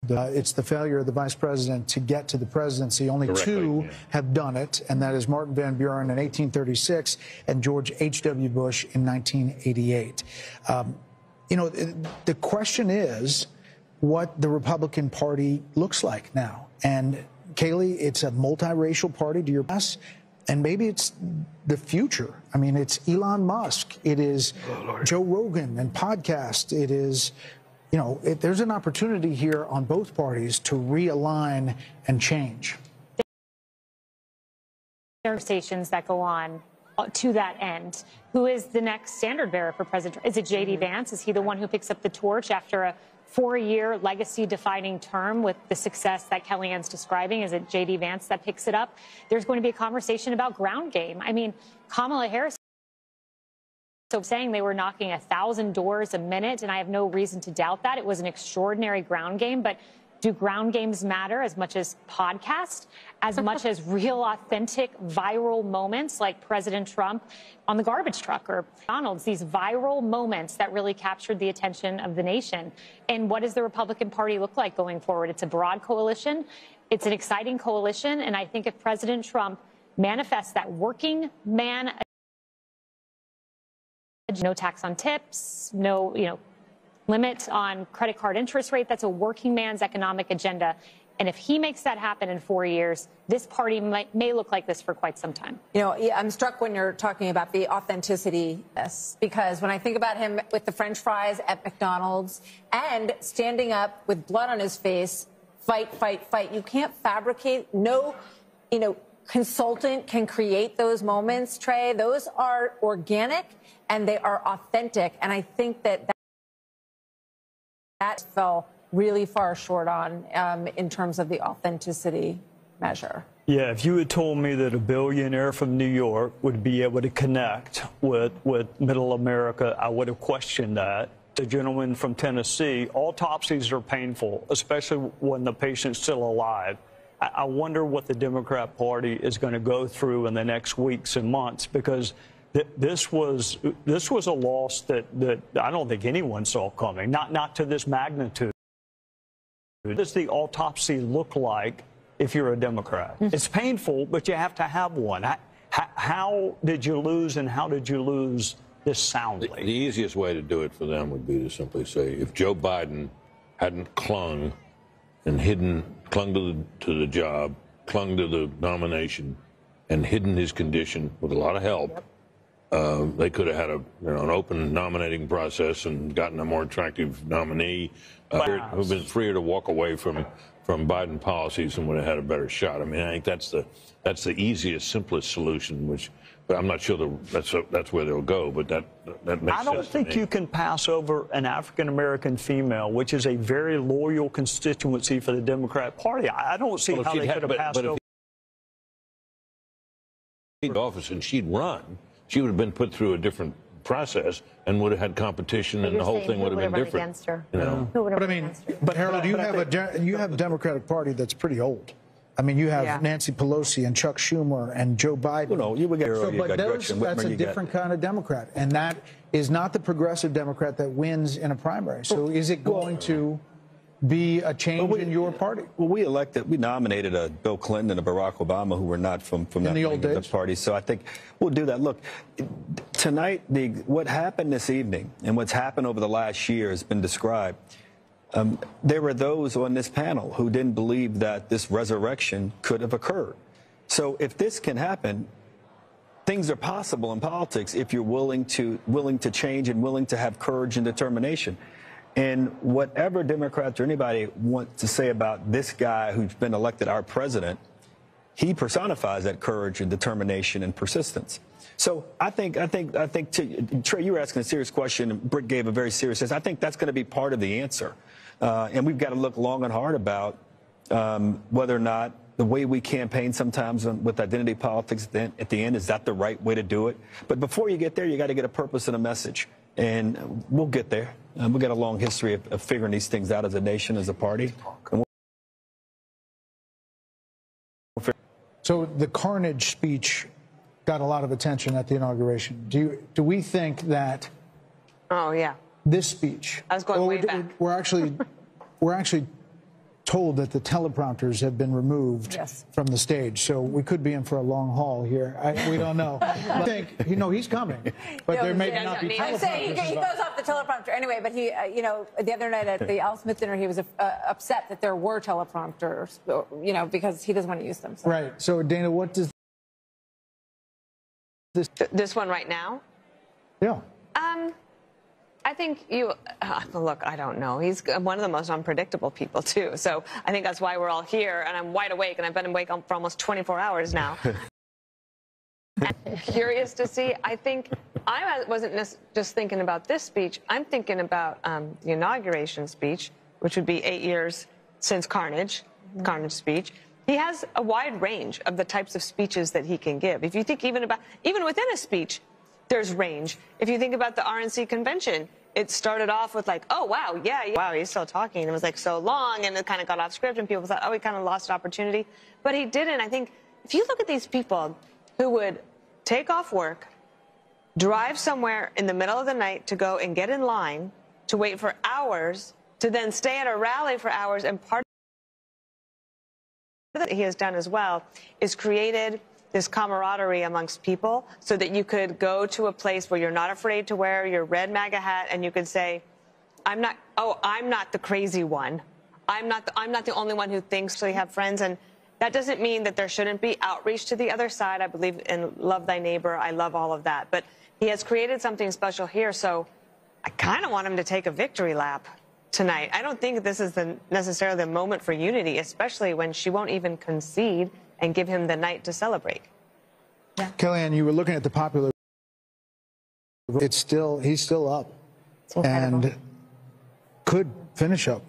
It's the failure of the vice president to get to the presidency. Only two have done it, and that is Martin Van Buren in 1836 and George H.W. Bush in 1988. You know, the question is what the Republican Party looks like now. And, Kayleigh, it's a multiracial party to your best, and maybe it's the future. I mean, it's Elon Musk. It is Joe Rogan and podcast. It is... You know, there's an opportunity here on both parties to realign and change. conversations that go on to that end. Who is the next standard bearer for President Trump? Is it J.D. Vance? Is he the one who picks up the torch after a 4-year legacy-defining term with the success that Kellyanne's describing? Is it J.D. Vance that picks it up? There's going to be a conversation about ground game. I mean, Kamala Harris saying they were knocking 1,000 doors a minute, and I have no reason to doubt that. It was an extraordinary ground game, but do ground games matter as much as podcasts, as much as real, authentic, viral moments like President Trump on the garbage truck or McDonald's, these viral moments that really captured the attention of the nation? And what does the Republican Party look like going forward? It's a broad coalition. It's an exciting coalition. And I think if President Trump manifests that working man, no tax on tips, no, limit on credit card interest rate, that's a working man's economic agenda. And if he makes that happen in 4 years, this party may look like this for quite some time. I'm struck when you're talking about the authenticity, because when I think about him with the French fries at McDonald's and standing up with blood on his face, fight, fight, fight. You can't fabricate. No, consultant can create those moments, Trey. Those are organic and they are authentic. And I think that fell really far short on in terms of the authenticity measure. Yeah, if you had told me that a billionaire from New York would be able to connect with middle America, I would have questioned that. The gentleman from Tennessee, autopsies are painful, especially when the patient's still alive. I wonder what the Democrat Party is going to go through in the next weeks and months, because this was a loss that I don't think anyone saw coming, not to this magnitude. What does the autopsy look like if you're a Democrat? It's painful, but you have to have one. How did you lose, and how did you lose this soundly? The easiest way to do it for them would be to simply say, if Joe Biden hadn't clung to the job, clung to the nomination, and hidden his condition with a lot of help, they could have had an open nominating process and gotten a more attractive nominee who've been freer to walk away from Biden policies and would have had a better shot. I mean, I think that's the easiest, simplest solution, but I'm not sure that's where they'll go. But that makes sense. I don't think you can pass over an African-American female, which is a very loyal constituency for the Democrat Party. I don't see how they could have passed over. Office and she'd run, she would have been put through a different process and would have had competition, and the whole thing would have been different. Against her. But I mean, Harold, you have a Democratic Party that's pretty old. I mean, you have Nancy Pelosi and Chuck Schumer and Joe Biden. That's a different kind of Democrat, and that is not the progressive Democrat that wins in a primary. So is it going to be a change in your party? Well, we nominated Bill Clinton and a Barack Obama, who were not from the party. So I think we'll do that. Look, tonight, what happened this evening and what's happened over the last year has been described. There were those on this panel who didn't believe that this resurrection could have occurred. So if this can happen, things are possible in politics if you're willing to change and willing to have courage and determination. And whatever Democrats or anybody want to say about this guy who's been elected our president, he personifies that courage and determination and persistence. So I think Trey, you were asking a serious question, and Britt gave a very serious answer. I think that's going to be part of the answer. And we've got to look long and hard about whether or not the way we campaign sometimes with identity politics at the end, is that the right way to do it? But before you get there, you got to get a purpose and a message. And we'll get there. We've got a long history of figuring these things out as a nation, as a party. So the carnage speech got a lot of attention at the inauguration. Do we think that? Oh yeah. This speech. I was going way back. We're actually told that the teleprompters have been removed from the stage, so we could be in for a long haul here. We don't know. I think he's coming, but there may not be teleprompters. I'm saying he goes off the teleprompter anyway. But he, the other night at the Al Smith dinner, he was upset that there were teleprompters, because he doesn't want to use them. So. Right. So Dana, what does this one right now? Yeah. I think look, I don't know. He's one of the most unpredictable people, too. So I think that's why we're all here, and I'm wide awake, and I've been awake for almost 24 hours now. Curious to see. I think I wasn't just thinking about this speech. I'm thinking about the inauguration speech, which would be 8 years since Carnage speech. He has a wide range of the types of speeches that he can give. If you think even within a speech, there's range. If you think about the RNC convention, it started off with like, oh, wow, yeah, wow, he's still talking. It was like so long, and it kind of got off script, and people thought, oh, he kind of lost opportunity. But he didn't. I think if you look at these people who would take off work, drive somewhere in the middle of the night to go and get in line, to wait for hours, to then stay at a rally for hours, and part of that he has done as well is created this camaraderie amongst people so that you could go to a place where you're not afraid to wear your red MAGA hat and you could say, I'm not the crazy one. I'm not the only one who thinks so you have friends. And that doesn't mean that there shouldn't be outreach to the other side. I believe in love thy neighbor. I love all of that. But he has created something special here. So I kind of want him to take a victory lap tonight. I don't think this is necessarily the moment for unity, especially when she won't even concede and give him the night to celebrate. Yeah. Kellyanne, you were looking at the popular. He's still up and could finish up.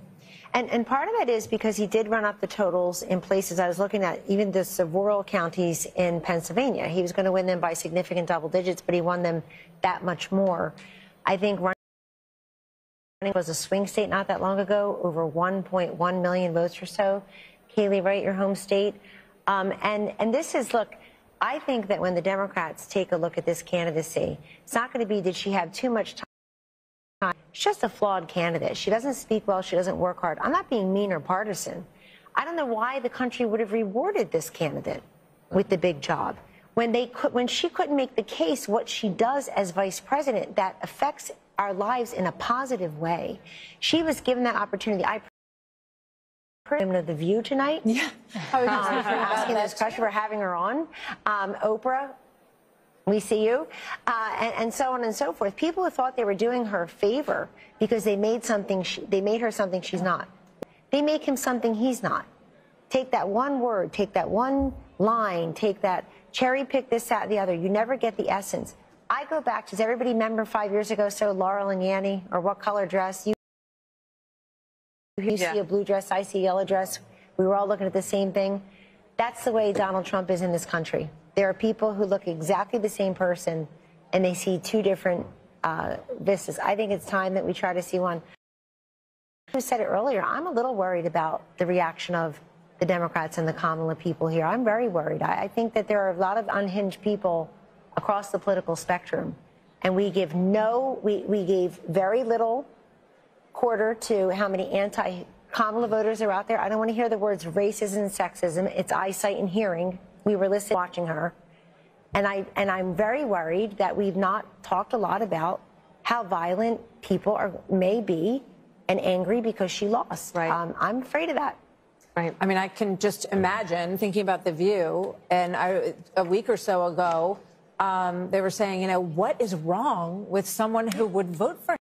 And part of that is because he did run up the totals in places I was looking at, even the rural counties in Pennsylvania. He was going to win them by significant double digits, but he won them that much more. I think running was a swing state not that long ago, over 1.1 million votes or so. Kaylee, right, your home state. And this is, look, I think that when the Democrats take a look at this candidacy, it's not going to be, did she have too much time? She's just a flawed candidate. She doesn't speak well. She doesn't work hard. I'm not being mean or partisan. I don't know why the country would have rewarded this candidate with the big job when she couldn't make the case what she does as vice president that affects our lives in a positive way. She was given that opportunity. I of The View tonight. Yeah. For asking this question, for having her on. Oprah, we see you. And so on and so forth. People who thought they were doing her a favor because they made her something she's not. They make him something he's not. Take that one word, take that one line, take that cherry pick this, that, and the other. You never get the essence. I go back, does everybody remember 5 years ago, so Laurel and Yanny, or what color dress? You see a blue dress, I see a yellow dress. We were all looking at the same thing. That's the way Donald Trump is in this country. There are people who look exactly the same person, and they see two different vistas. I think it's time that we try to see one. Who said it earlier, I'm a little worried about the reaction of the Democrats and the Kamala people here. I'm very worried. I think that there are a lot of unhinged people across the political spectrum, and we gave very little quarter to how many anti-Kamala voters are out there. I don't want to hear the words racism and sexism. It's eyesight and hearing. We were listening, watching her. And I'm very worried that we've not talked a lot about how violent people may be and angry because she lost. Right. I'm afraid of that. Right. I mean, I can just imagine thinking about The View, and a week or so ago, they were saying, you know, what is wrong with someone who would vote for him?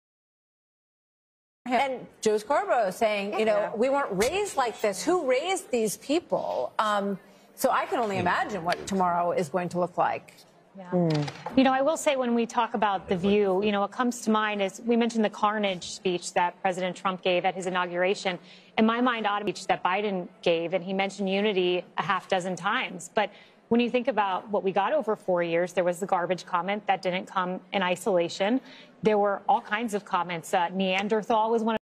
And Joe Scarborough saying, you know, we weren't raised like this. Who raised these people? So I can only imagine what tomorrow is going to look like. Yeah. You know, I will say when we talk about The View, you know, what comes to mind is we mentioned the carnage speech that President Trump gave at his inauguration. In my mind, speech that Biden gave, and he mentioned unity a half dozen times. But when you think about what we got over 4 years, there was the garbage comment that didn't come in isolation. There were all kinds of comments. Neanderthal was one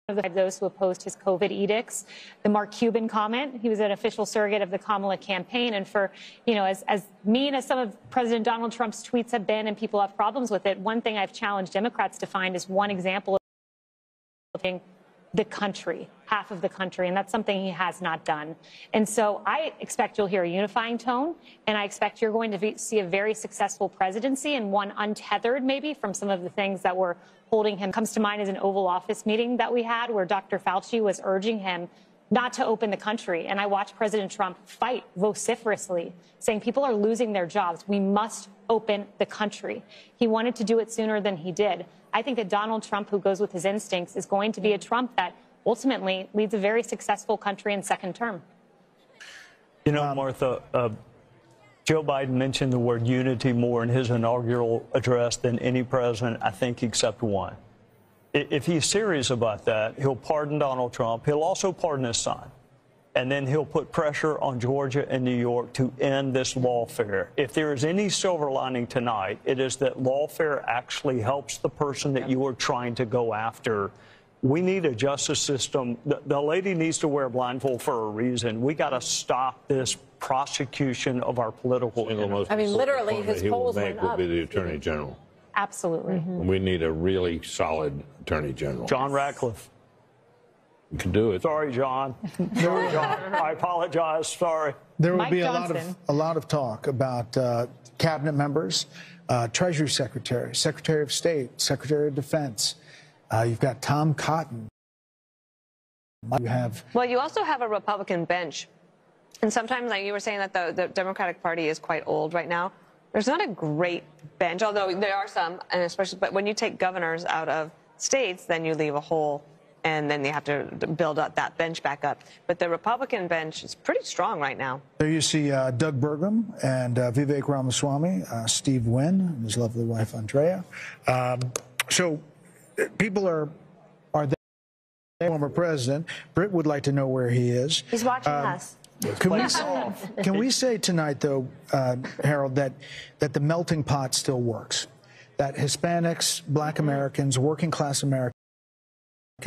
of those who opposed his COVID edicts. The Mark Cuban comment, he was an official surrogate of the Kamala campaign. And for, you know, as mean as some of President Donald Trump's tweets have been and people have problems with it, one thing I've challenged Democrats to find is one example of the country, half of the country, and that's something he has not done. And so I expect you'll hear a unifying tone, and I expect you're going to see a very successful presidency and one untethered maybe from some of the things that were holding him. Comes to mind as an Oval Office meeting that we had where Dr. Fauci was urging him not to open the country. And I watched President Trump fight vociferously, saying people are losing their jobs. We must open the country. He wanted to do it sooner than he did. I think that Donald Trump, who goes with his instincts, is going to be a Trump that ultimately leads a very successful country in second term. You know, Martha, Joe Biden mentioned the word unity more in his inaugural address than any president, I think, except one. If he's serious about that, he'll pardon Donald Trump. He'll also pardon his son. And then he'll put pressure on Georgia and New York to end this lawfare. If there is any silver lining tonight, it is that lawfare actually helps the person that you are trying to go after. We need a justice system. The lady needs to wear a blindfold for a reason. We got to stop this prosecution of our political enemies. I mean, literally, his polls went will up. be the Attorney General. Absolutely. We need a really solid Attorney General. John Ratcliffe. You can do it. Sorry, John. Sorry, John. I apologize. Sorry. There will Mike be Johnson. a lot of talk about cabinet members, Treasury Secretary, Secretary of State, Secretary of Defense. You've got Tom Cotton. You have. Well, you also have a Republican bench. And sometimes, like you were saying, that the Democratic Party is quite old right now. There's not a great bench, although there are some, and especially, but when you take governors out of states, then you leave a hole, and then you have to build up that bench back up. But the Republican bench is pretty strong right now. There you see Doug Burgum and Vivek Ramaswamy, Steve Wynn, and his lovely wife, Andrea. So people are there. Former president. Britt would like to know where he is. He's watching us. Can we say tonight, though, Harold, that the melting pot still works? That Hispanics, Black Americans, working class Americans,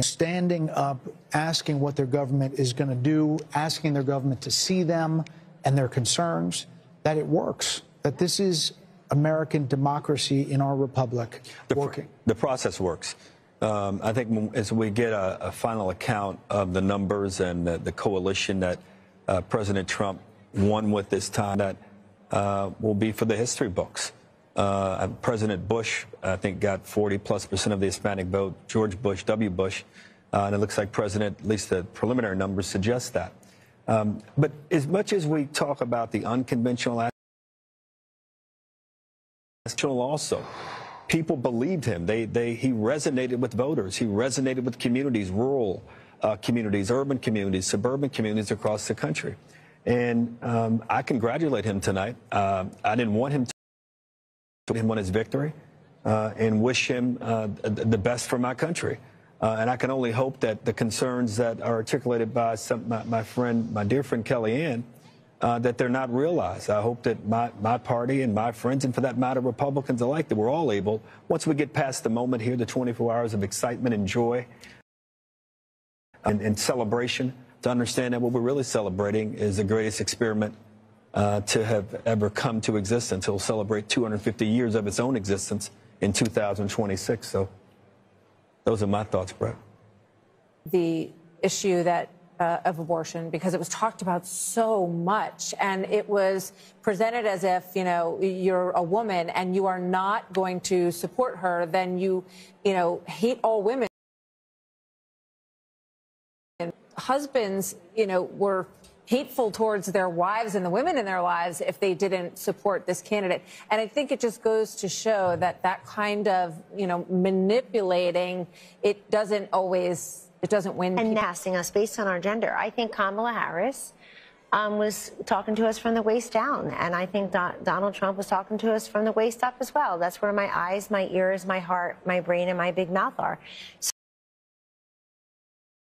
standing up, asking what their government is going to do, asking their government to see them and their concerns, that it works, that this is American democracy in our republic working. The process works. I think as we get a final account of the numbers and the coalition that President Trump won with this time, that will be for the history books. President Bush, I think, got 40+% of the Hispanic vote. George Bush, W. Bush, and it looks like President, at least the preliminary numbers suggest that. But as much as we talk about the unconventional also, people believed him. He resonated with voters. He resonated with communities, rural communities, urban communities, suburban communities across the country. And I congratulate him tonight. I didn't want him on his victory and wish him the best for my country. And I can only hope that the concerns that are articulated by my dear friend Kellyanne, that they're not realized. I hope that my party and my friends, and for that matter, Republicans alike, that we're all able, once we get past the moment here, the 24 hours of excitement and joy and celebration, to understand that what we're really celebrating is the greatest experiment to have ever come to existence. It'll celebrate 250 years of its own existence in 2026. So those are my thoughts, Brett. The issue that of abortion, because it was talked about so much, and it was presented as if, you know, you're a woman and you are not going to support her, then you know, hate all women. And husbands, you know, were hateful towards their wives and the women in their lives if they didn't support this candidate. And I think it just goes to show that that kind of, you know, manipulating, it doesn't win. And casting us based on our gender. I think Kamala Harris was talking to us from the waist down. And I think Donald Trump was talking to us from the waist up as well. That's where my eyes, my ears, my heart, my brain, and my big mouth are.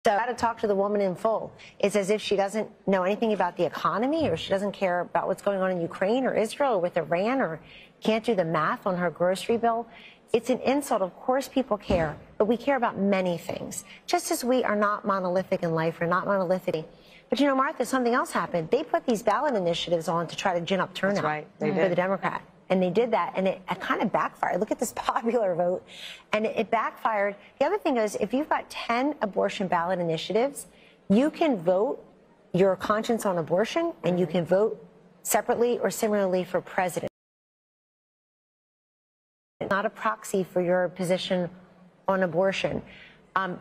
So I got to talk to the woman in full. It's as if she doesn't know anything about the economy, or she doesn't care about what's going on in Ukraine or Israel or with Iran, or can't do the math on her grocery bill. It's an insult. Of course people care, but we care about many things. Just as we are not monolithic in life, we're not monolithic. But, you know, Martha, something else happened. They put these ballot initiatives on to try to gin up turnout for the Democrat. And they did that, and it kind of backfired. Look at this popular vote, and it backfired. The other thing is, if you've got 10 abortion ballot initiatives, you can vote your conscience on abortion, and you can vote separately or similarly for president. Not a proxy for your position on abortion.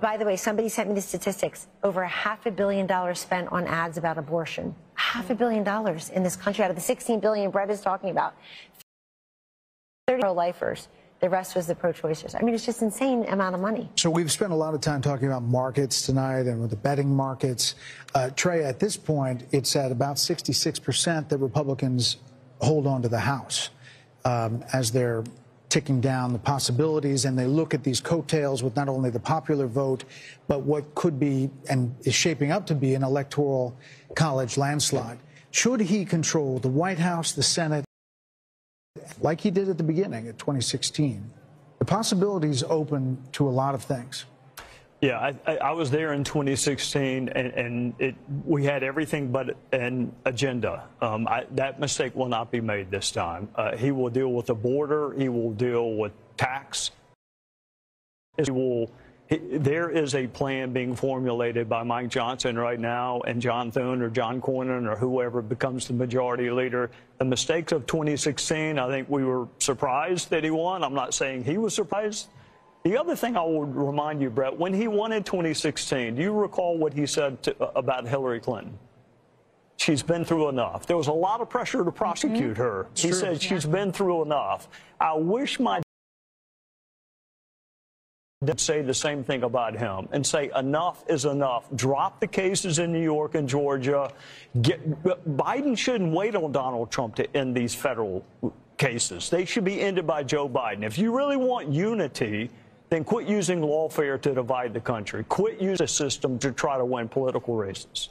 By the way, somebody sent me the statistics. Over $500 million spent on ads about abortion. $500 million in this country out of the $16 billion Brett is talking about. 30 pro-lifers. The rest was the pro-choicers. I mean, it's just insane amount of money. So we've spent a lot of time talking about markets tonight and with the betting markets. Trey, at this point, it's at about 66% that Republicans hold on to the House as they're ticking down the possibilities, and they look at these coattails with not only the popular vote, but what could be and is shaping up to be an electoral college landslide. Should he control the White House, the Senate, like he did at the beginning of 2016, the possibilities open to a lot of things. Yeah, I was there in 2016, and we had everything but an agenda. That mistake will not be made this time. He will deal with the border. He will deal with tax. There is a plan being formulated by Mike Johnson right now, and John Thune or John Cornyn or whoever becomes the majority leader. The mistakes of 2016, I think we were surprised that he won. I'm not saying he was surprised. The other thing I would remind you, Brett, when he won in 2016, do you recall what he said about Hillary Clinton? She's been through enough. There was a lot of pressure to prosecute her. He said she's been through enough. I wish my dad say the same thing about him and say enough is enough. Drop the cases in New York and Georgia. Biden shouldn't wait on Donald Trump to end these federal cases. They should be ended by Joe Biden. If you really want unity, then quit using lawfare to divide the country. Quit using the system to try to win political races.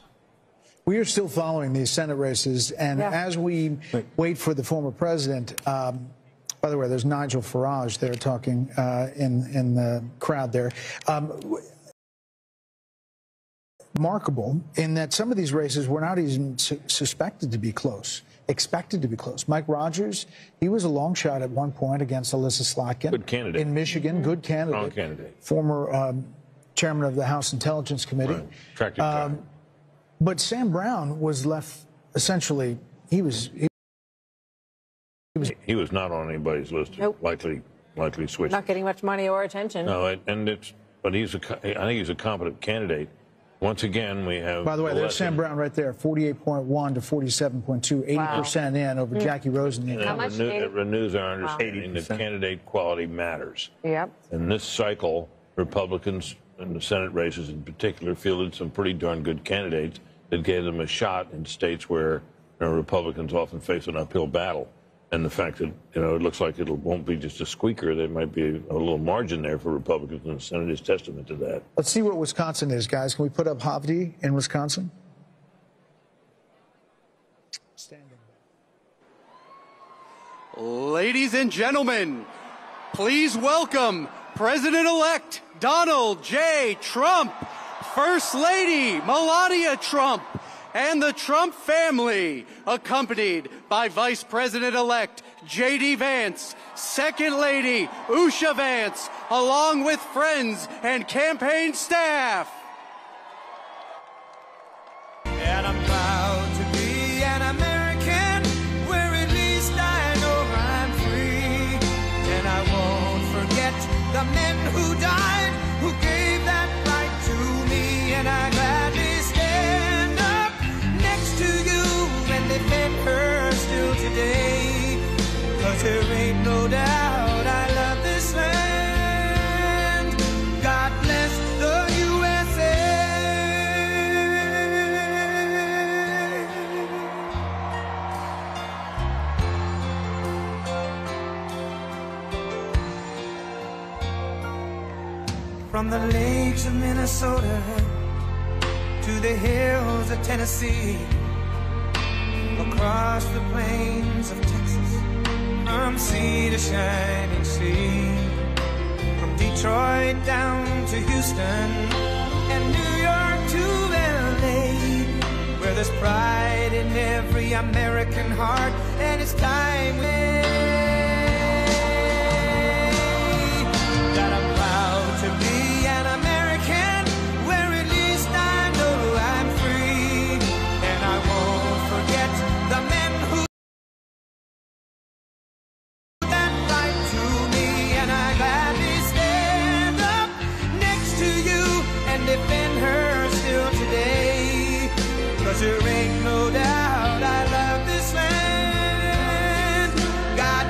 We are still following these Senate races, and as we wait for the former president, by the way, there's Nigel Farage there talking in the crowd there. Remarkable in that some of these races were not even suspected to be close, expected to be close. Mike Rogers, he was a long shot at one point against Alyssa Slotkin. Good candidate. In Michigan, good candidate. Strong candidate. Former chairman of the House Intelligence Committee. Right. Attractive guy. But Sam Brown was left, essentially, he was not on anybody's list. Nope. Likely switched. Not getting much money or attention. No, but I think he's a competent candidate. Once again, we have. By the way, there's Sam Brown right there, 48.1 to 47.2, 80% in over Jackie Rosen. It renews our understanding that candidate quality matters. Yep. In this cycle, Republicans in the Senate races in particular fielded some pretty darn good candidates that gave them a shot in states where Republicans often face an uphill battle. And the fact that, it looks like it won't be just a squeaker, there might be a little margin there for Republicans in the Senate is testament to that. Let's see what Wisconsin is, guys. Can we put up Havdi in Wisconsin? Standing. Ladies and gentlemen, please welcome President-elect Donald J. Trump, First Lady Melania Trump, and the Trump family, accompanied by Vice President-elect J.D. Vance, Second Lady Usha Vance, along with friends and campaign staff. And I'm proud to be an American, where at least I know I'm free. And I won't forget the men who died, who gave that right to me. And I gladly stand up next to you and defend her still today. 'Cause there ain't no doubt I love this land. God bless the USA. From the lakes of Minnesota to the hills of Tennessee, across the plains of Texas, from sea to shining sea, from Detroit down to Houston and New York to LA, where there's pride in every American heart, and it's time that I'm proud to be an American, where at least I know I'm free, and I won't forget the men who did that right to me, and I gladly stand up next to you and defend her still today, 'cause there ain't no doubt I love this land. God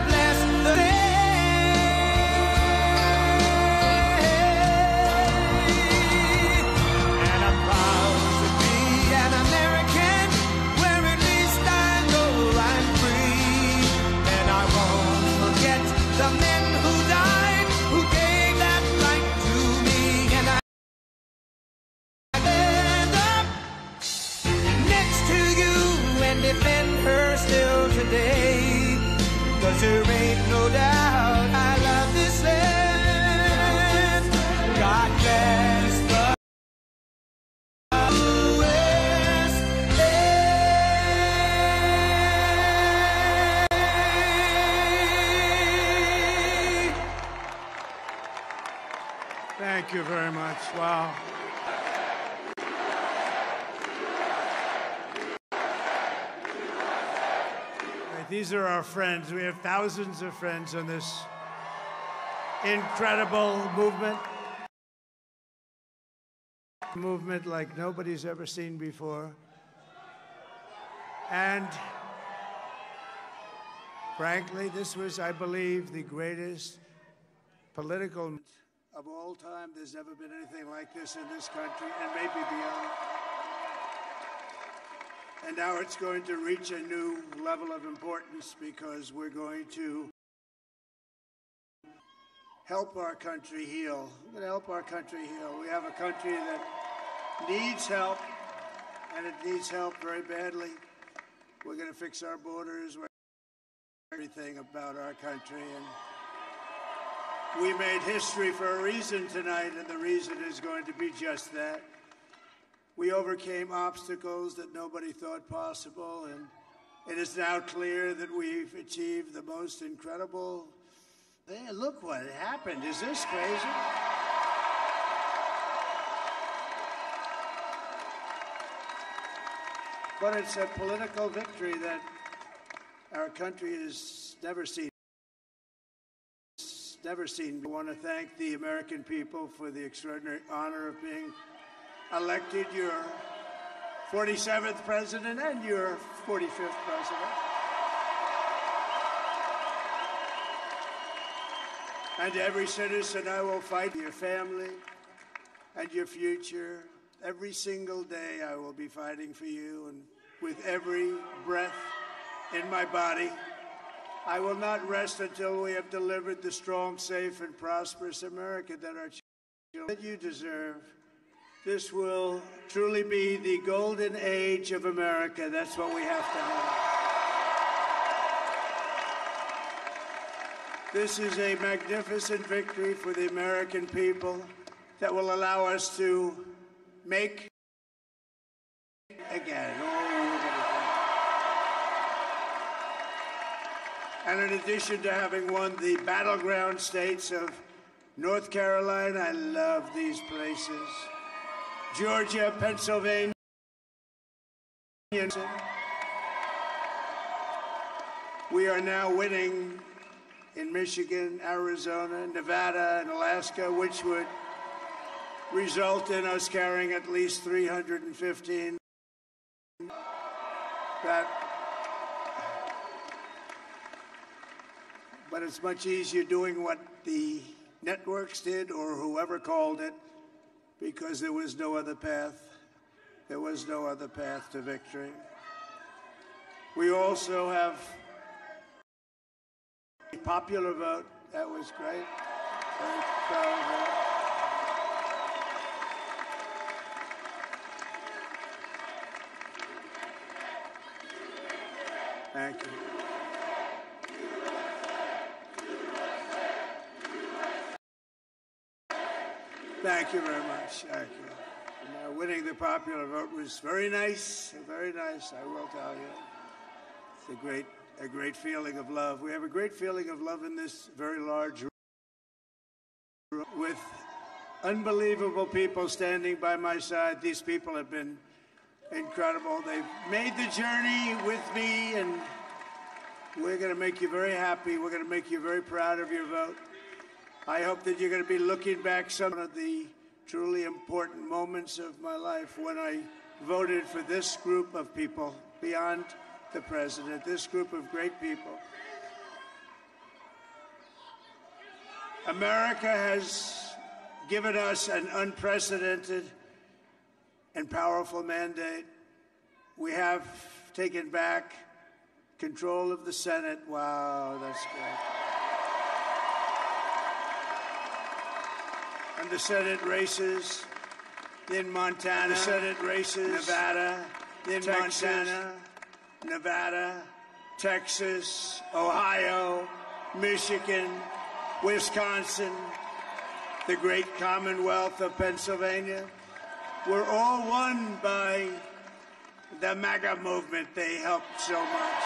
Thank you very much. Wow. These are our friends. We have thousands of friends on this incredible movement. Movement like nobody's ever seen before. And frankly, this was, I believe, the greatest political of all time. There's never been anything like this in this country, and maybe beyond. And now it's going to reach a new level of importance because we're going to help our country heal. We're going to help our country heal. We have a country that needs help, and it needs help very badly. We're going to fix our borders. We're everything about our country, and we made history for a reason tonight, and the reason is going to be just that. We overcame obstacles that nobody thought possible, and it is now clear that we've achieved the most incredible. Hey, look what happened. Is this crazy? But it's a political victory that our country has never seen. I want to thank the American people for the extraordinary honor of being elected your 47th president and your 45th president. And every citizen, I will fight for your family and your future. Every single day I will be fighting for you, and with every breath in my body, I will not rest until we have delivered the strong, safe, and prosperous America that our children that you deserve. This will truly be the golden age of America. That's what we have to have. This is a magnificent victory for the American people that will allow us to make again. And in addition to having won the battleground states of North Carolina, I love these places, Georgia, Pennsylvania, we are now winning in Michigan, Arizona, Nevada, and Alaska, which would result in us carrying at least 315. But it's much easier doing what the networks did or whoever called it, because there was no other path. There was no other path to victory. We also have a popular vote. That was great. Very proud of that. Thank you. Thank you very much. Thank you. And, winning the popular vote was very nice, I will tell you. It's a great feeling of love. We have a great feeling of love in this very large room with unbelievable people standing by my side. These people have been incredible. They've made the journey with me, and we're going to make you very happy. We're going to make you very proud of your vote. I hope that you're going to be looking back some of the truly important moments of my life when I voted for this group of people beyond the president, this group of great people. America has given us an unprecedented and powerful mandate. We have taken back control of the Senate. Wow, that's great. And the Senate races in Montana, the Senate races, Nevada, in Texas, Montana, Nevada, Texas, Ohio, Michigan, Wisconsin, the great Commonwealth of Pennsylvania, were all won by the MAGA movement. They helped so much.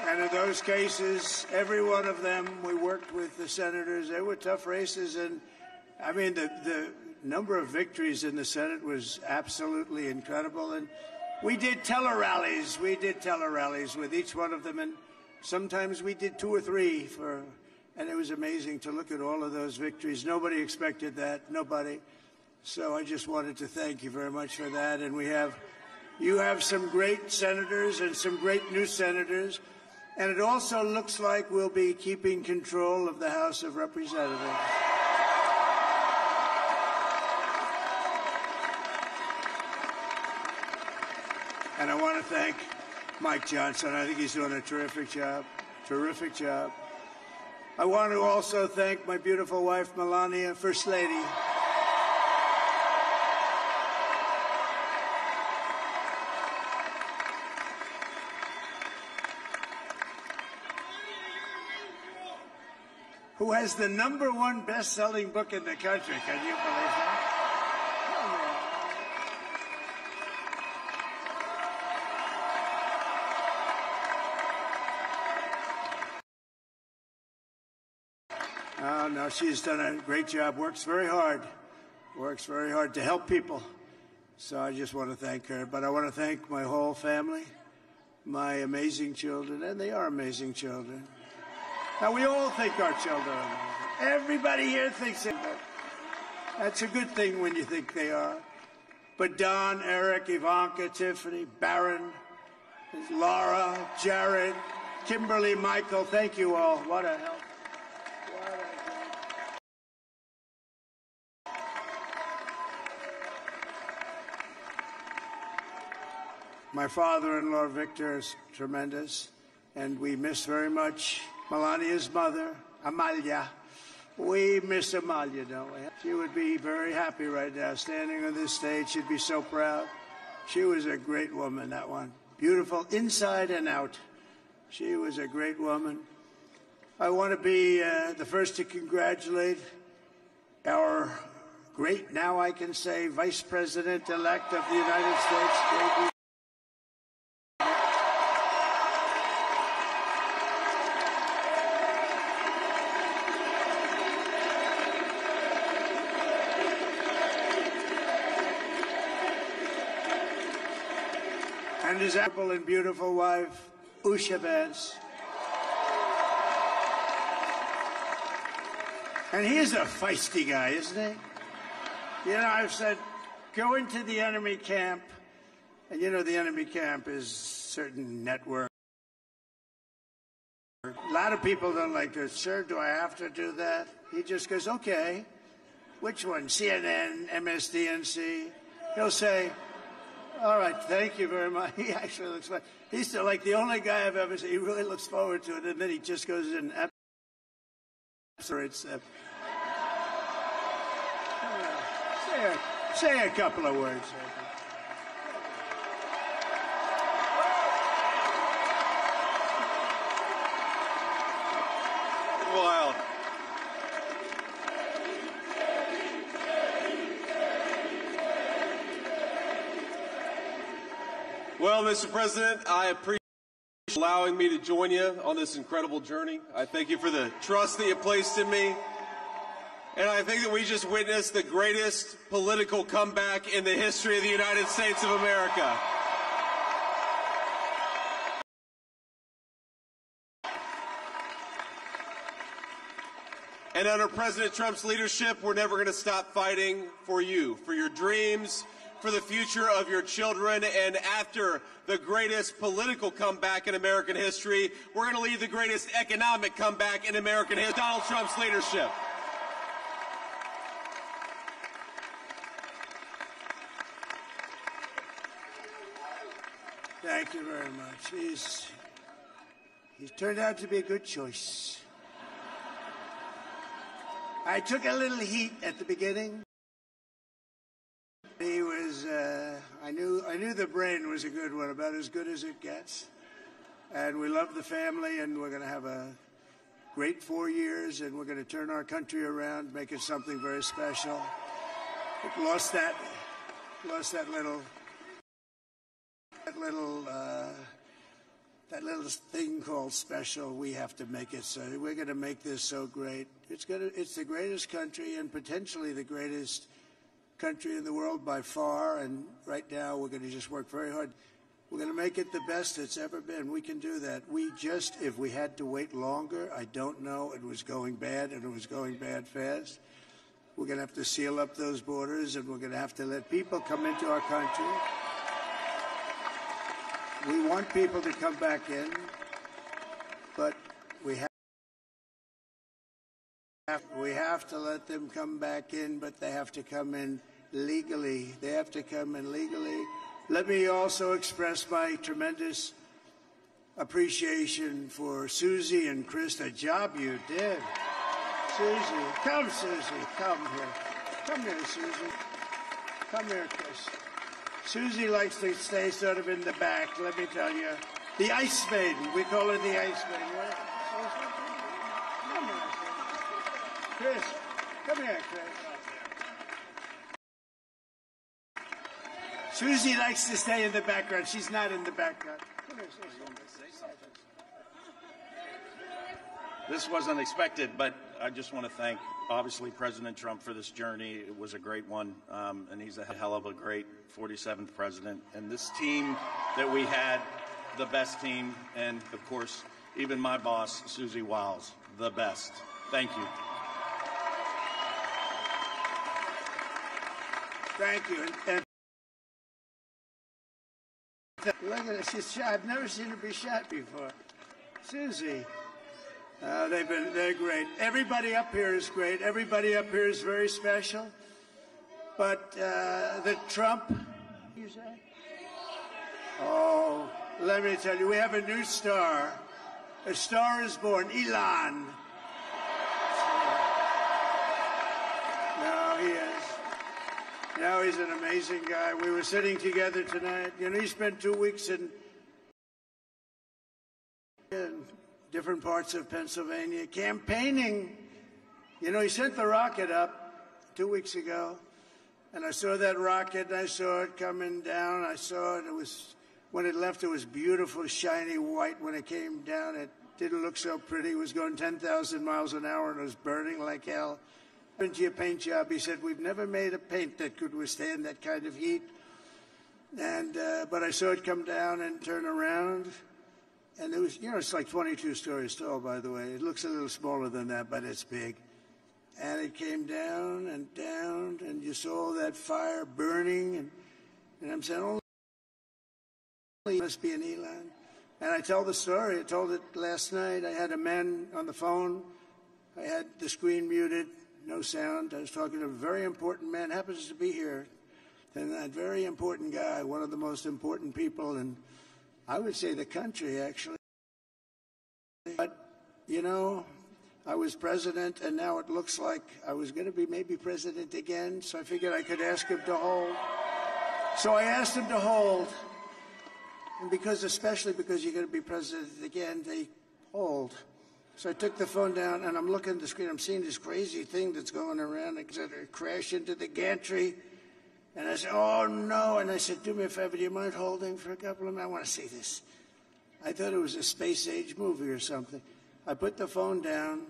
And in those cases, every one of them, we worked with the senators. They were tough races. And, I mean, the number of victories in the Senate was absolutely incredible. And we did tele-rallies. We did tele-rallies with each one of them. And sometimes we did 2 or 3 and it was amazing to look at all of those victories. Nobody expected that. Nobody. So I just wanted to thank you very much for that. And you have some great senators and some great new senators. And it also looks like we'll be keeping control of the House of Representatives. And I want to thank Mike Johnson. I think he's doing a terrific job. Terrific job. I want to also thank my beautiful wife, Melania, First Lady. Who has the #1 best-selling book in the country. Can you believe that? Oh, no, she's done a great job, works very hard to help people. So I just want to thank her. But I want to thank my whole family, my amazing children, and they are amazing children. Now, we all think our children are amazing. Everybody here thinks it. That's a good thing when you think they are. But Don, Eric, Ivanka, Tiffany, Barron, Laura, Jared, Kimberly, Michael, thank you all. What a help. My father-in-law, Victor, is tremendous, and we miss very much Melania's mother, Amalia. We miss Amalia, don't we? She would be very happy right now, standing on this stage. She'd be so proud. She was a great woman, that one. Beautiful inside and out. She was a great woman. I want to be the first to congratulate our great, now I can say, Vice President-elect of the United States, J.B. And his apple and beautiful wife, Usha Vance. And he's a feisty guy, isn't he? You know, I've said, go into the enemy camp. And you know, the enemy camp is certain network. A lot of people don't like this. Sir, do I have to do that? He just goes, okay. Which one? CNN, MSDNC? He'll say, all right, thank you very much. He actually looks like he's still like the only guy I've ever seen. He really looks forward to it, and then he just goes in and say a couple of words. Wild. Well, Mr. President, I appreciate you allowing me to join you on this incredible journey. I thank you for the trust that you placed in me. And I think that we just witnessed the greatest political comeback in the history of the United States of America. And under President Trump's leadership, we're never going to stop fighting for you, for your dreams, for the future of your children. And after the greatest political comeback in American history, we're going to lead the greatest economic comeback in American history. Donald Trump's leadership. Thank you very much. He's turned out to be a good choice. I took a little heat at the beginning. He was, I knew the brain was a good one, about as good as it gets. And we love the family, and we're going to have a great 4 years, and we're going to turn our country around, make it something very special. Lost that little that little thing called special, we have to make it so. We're going to make this so great. It's the greatest country and potentially the greatest country in the world by far. And right now, we're going to just work very hard. We're going to make it the best it's ever been. We can do that. If we had to wait longer, I don't know. It was going bad, and it was going bad fast. We're going to have to seal up those borders, and we're going to have to let people come into our country. We want people to come back in, but we have to let them come back in, but they have to come in legally. They have to come in legally. Let me also express my tremendous appreciation for Susie and Chris. The job you did. Susie, come, Susie, come here. Come here, Susie. Come here, Chris. Susie likes to stay sort of in the back, let me tell you. The Ice Maiden. We call her the Ice Maiden. Come here, Chris. Come here, Chris. Susie likes to stay in the background. She's not in the background. Come here, Susie. This was unexpected, but I just want to thank, obviously, President Trump for this journey. It was a great one, and he's a hell of a great 47th president. And this team that we had, the best team, and, of course, even my boss, Susie Wiles, the best. Thank you. Thank you. And look at her. She's shot. I've never seen her be shot before. Susie. They're great. Everybody up here is great. Everybody up here is very special. But the Trump, you say? Oh, let me tell you, we have a new star. A star is born, Elon. Now he is. Now he's an amazing guy. We were sitting together tonight. You know, he spent 2 weeks in different parts of Pennsylvania campaigning. You know, he sent the rocket up 2 weeks ago, and I saw that rocket, and I saw it coming down. I saw it. It was, when it left, it was beautiful, shiny white. When it came down, it didn't look so pretty. It was going 10,000 miles an hour, and it was burning like hell. Into your paint job, he said, we've never made a paint that could withstand that kind of heat. And but I saw it come down and turn around. And it was, you know, it's like 22 stories tall, by the way. It looks a little smaller than that, but it's big. And it came down, and you saw that fire burning. And I'm saying, oh, it must be an Elon. And I tell the story. I told it last night. I had a man on the phone. I had the screen muted, no sound. I was talking to a very important man, happens to be here. And that very important guy, one of the most important people in, I would say, the country, actually. But, you know, I was president, and now it looks like I was going to be maybe president again, so I figured I could ask him to hold. So I asked him to hold. And especially because you're going to be president again, they hold. So I took the phone down, and I'm looking at the screen. I'm seeing this crazy thing that's going around. I said, crash into the gantry. And I said, oh, no. And I said, do me a favor, do you mind holding for a couple of minutes? I want to see this. I thought it was a space-age movie or something. I put the phone down.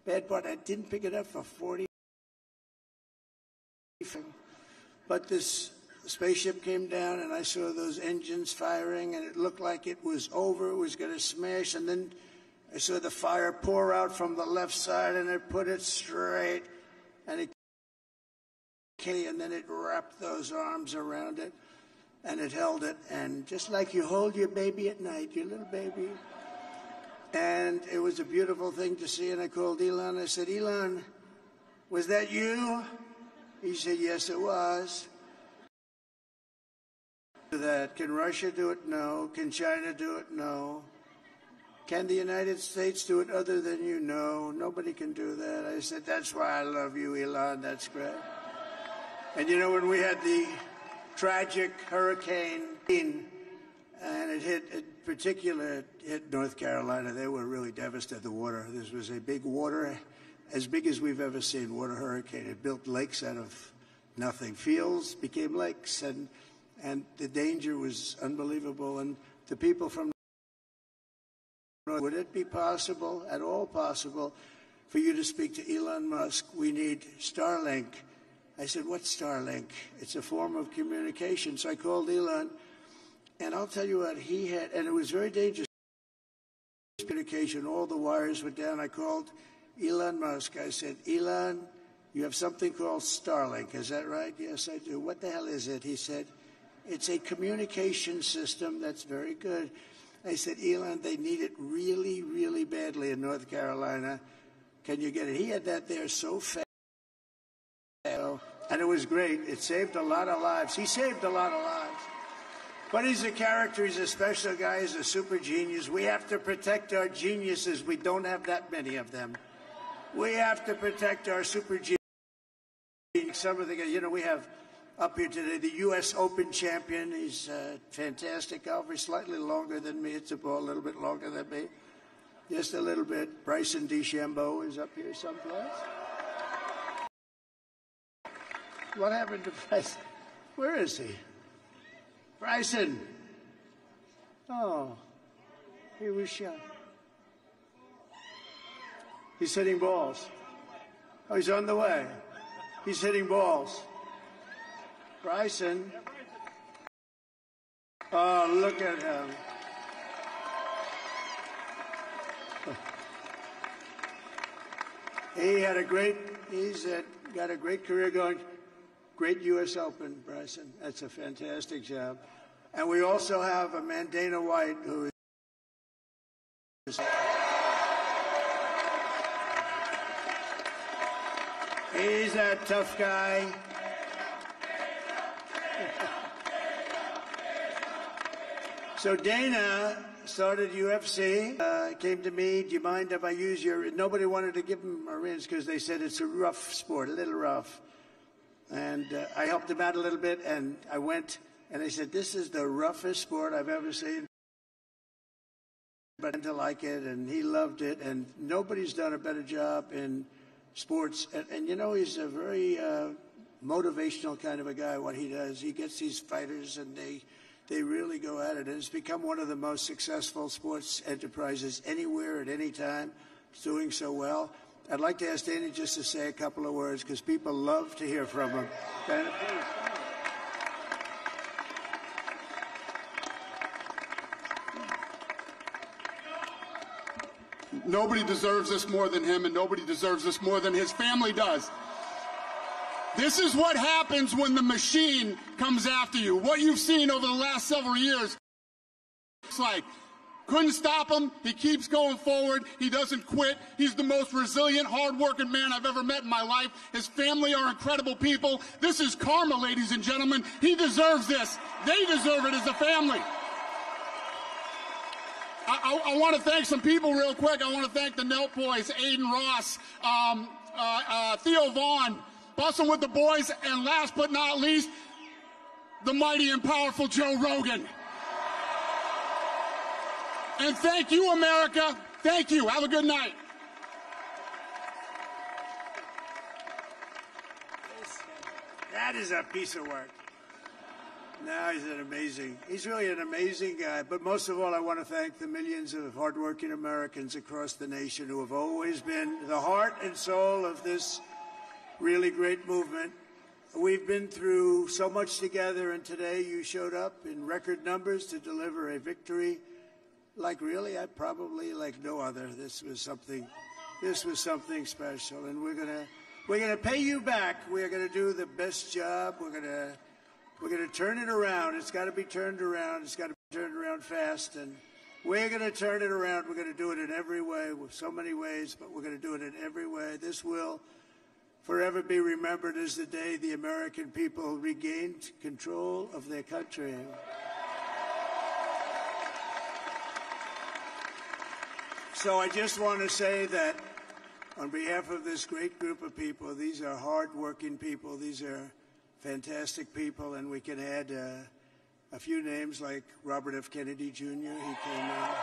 Bad part, I didn't pick it up for 40. But this spaceship came down, and I saw those engines firing, and it looked like it was over. It was going to smash. And then I saw the fire pour out from the left side, and it put it straight. And it came, and then it wrapped those arms around it, and it held it. And just like you hold your baby at night, your little baby. And it was a beautiful thing to see. And I called Elon. I said, Elon, was that you? He said, yes, it was. That. Can Russia do it? No. Can China do it? No. Can the United States do it other than you? No. Nobody can do that. I said, that's why I love you, Elon. That's great. And you know, when we had the tragic hurricane, and it hit, in particular, it hit North Carolina, they were really devastated. The water, this was a big water, as big as we've ever seen, water hurricane. It built lakes out of nothing. Fields became lakes, and the danger was unbelievable. And the people from Would it be possible, at all possible, for you to speak to Elon Musk? We need Starlink. I said, what's Starlink? It's a form of communication. So I called Elon, and I'll tell you what, he had, and it was very dangerous communication. All the wires were down. I called Elon Musk. I said, Elon, you have something called Starlink. Is that right? Yes, I do. What the hell is it? He said, it's a communication system that's very good. I said, Elon, they need it really, really badly in North Carolina. Can you get it? He had that there so fast. And it was great. It saved a lot of lives. He saved a lot of lives. But he's a character. He's a special guy. He's a super genius. We have to protect our geniuses. We don't have that many of them. We have to protect our super geniuses. Some of the guys, you know, we have up here today the U.S. Open champion. He's a fantastic golfer. He's slightly longer than me. Hits the ball a little bit longer than me. Just a little bit. Bryson DeChambeau is up here someplace. What happened to Bryson? Where is he? Bryson. Oh, he was shot. He's hitting balls. Oh, he's on the way. He's hitting balls. Bryson. Oh, look at him. He's got a great career going. Great U.S. Open, Bryson. That's a fantastic job. And we also have a man, Dana White, who is... He's a tough guy. So Dana started UFC, came to me, do you mind if I use your... Nobody wanted to give him a rinse because they said it's a rough sport, a little rough. And I helped him out a little bit, and I went, and I said, this is the roughest sport I've ever seen. But to like it, and he loved it, and nobody's done a better job in sports. And you know, he's a very motivational kind of a guy, what he does. He gets these fighters, and they really go at it. And it's become one of the most successful sports enterprises anywhere at any time. It's doing so well. I'd like to ask Danny just to say a couple of words, because people love to hear from him. Dana, please. Nobody deserves this more than him, and nobody deserves this more than his family does. This is what happens when the machine comes after you. What you've seen over the last several years, it's like, couldn't stop him. He keeps going forward. He doesn't quit. He's the most resilient, hard-working man I've ever met in my life. His family are incredible people. This is karma, ladies and gentlemen. He deserves this. They deserve it as a family. I want to thank some people real quick. I want to thank the Nelk boys, Aiden Ross, Theo Vaughn, Bussin' with the boys, and last but not least, the mighty and powerful Joe Rogan. And thank you, America. Thank you. Have a good night. That is a piece of work. No, he's really an amazing guy. But most of all, I want to thank the millions of hardworking Americans across the nation who have always been the heart and soul of this really great movement. We've been through so much together, and today you showed up in record numbers to deliver a victory like probably like no other. This was something special, and we're gonna pay you back. We're gonna do the best job. We're gonna turn it around. It's got to be turned around. It's got to be turned around fast, and we're gonna turn it around. We're gonna do it in every way, with so many ways, but we're gonna do it in every way. This will forever be remembered as the day the American people regained control of their country. So I just want to say that on behalf of this great group of people, these are hard-working people. These are fantastic people, and we can add a few names like Robert F. Kennedy Jr. He came out.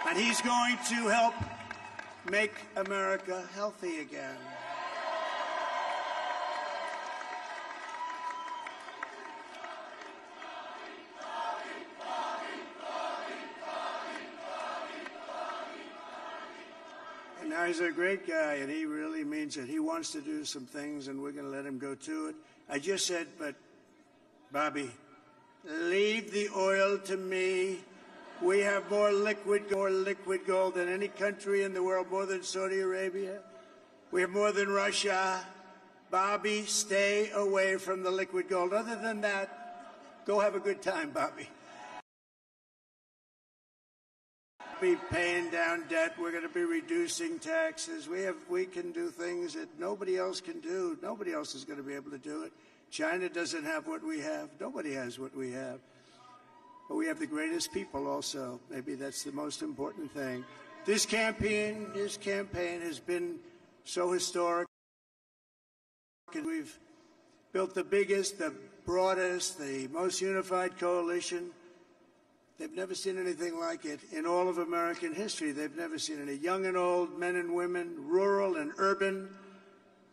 And he's going to help make America healthy again. And now he's a great guy, and he really means it. He wants to do some things, and we're going to let him go to it. I just said, but, Bobby, leave the oil to me. We have more liquid gold than any country in the world, more than Saudi Arabia. We have more than Russia. Bobby, stay away from the liquid gold. Other than that, go have a good time, Bobby. Be paying down debt. We're going to be reducing taxes. We can do things that nobody else can do. Nobody else is going to be able to do it. China doesn't have what we have. Nobody has what we have. But we have the greatest people also. Maybe that's the most important thing. This campaign has been so historic. We've built the biggest, the broadest, the most unified coalition. They've never seen anything like it in all of American history. They've never seen any young and old, men and women, rural and urban.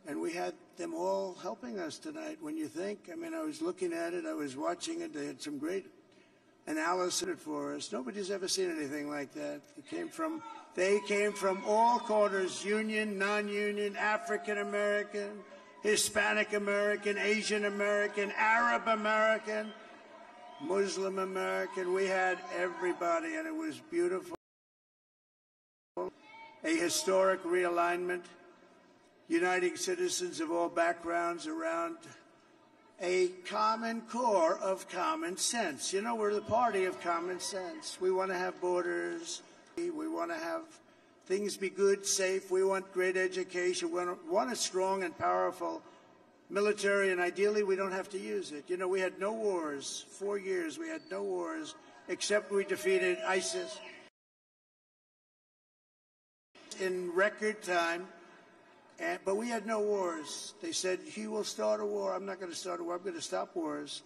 And we had them all helping us tonight. When you think, I mean, I was looking at it, I was watching it. They had some great analysis for us. Nobody's ever seen anything like that. They came from all corners, union, non-union, African American, Hispanic American, Asian American, Arab American, Muslim American. We had everybody, and it was beautiful. A historic realignment, uniting citizens of all backgrounds around a common core of common sense. You know, we're the party of common sense. We want to have borders. We want to have things be good, safe. We want great education. We want a strong and powerful military, and ideally we don't have to use it. You know, we had no wars. 4 years we had no wars, except we defeated ISIS in record time. But we had no wars. They said, he will start a war. I'm not going to start a war. I'm going to stop wars.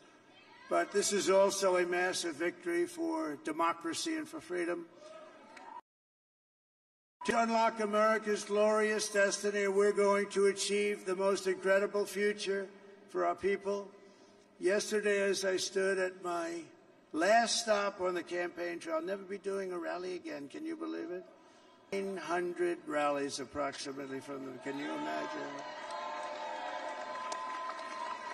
But this is also a massive victory for democracy and for freedom. To unlock America's glorious destiny, we're going to achieve the most incredible future for our people. Yesterday, as I stood at my last stop on the campaign trail, I'll never be doing a rally again. Can you believe it? 900 rallies approximately from them. Can you imagine?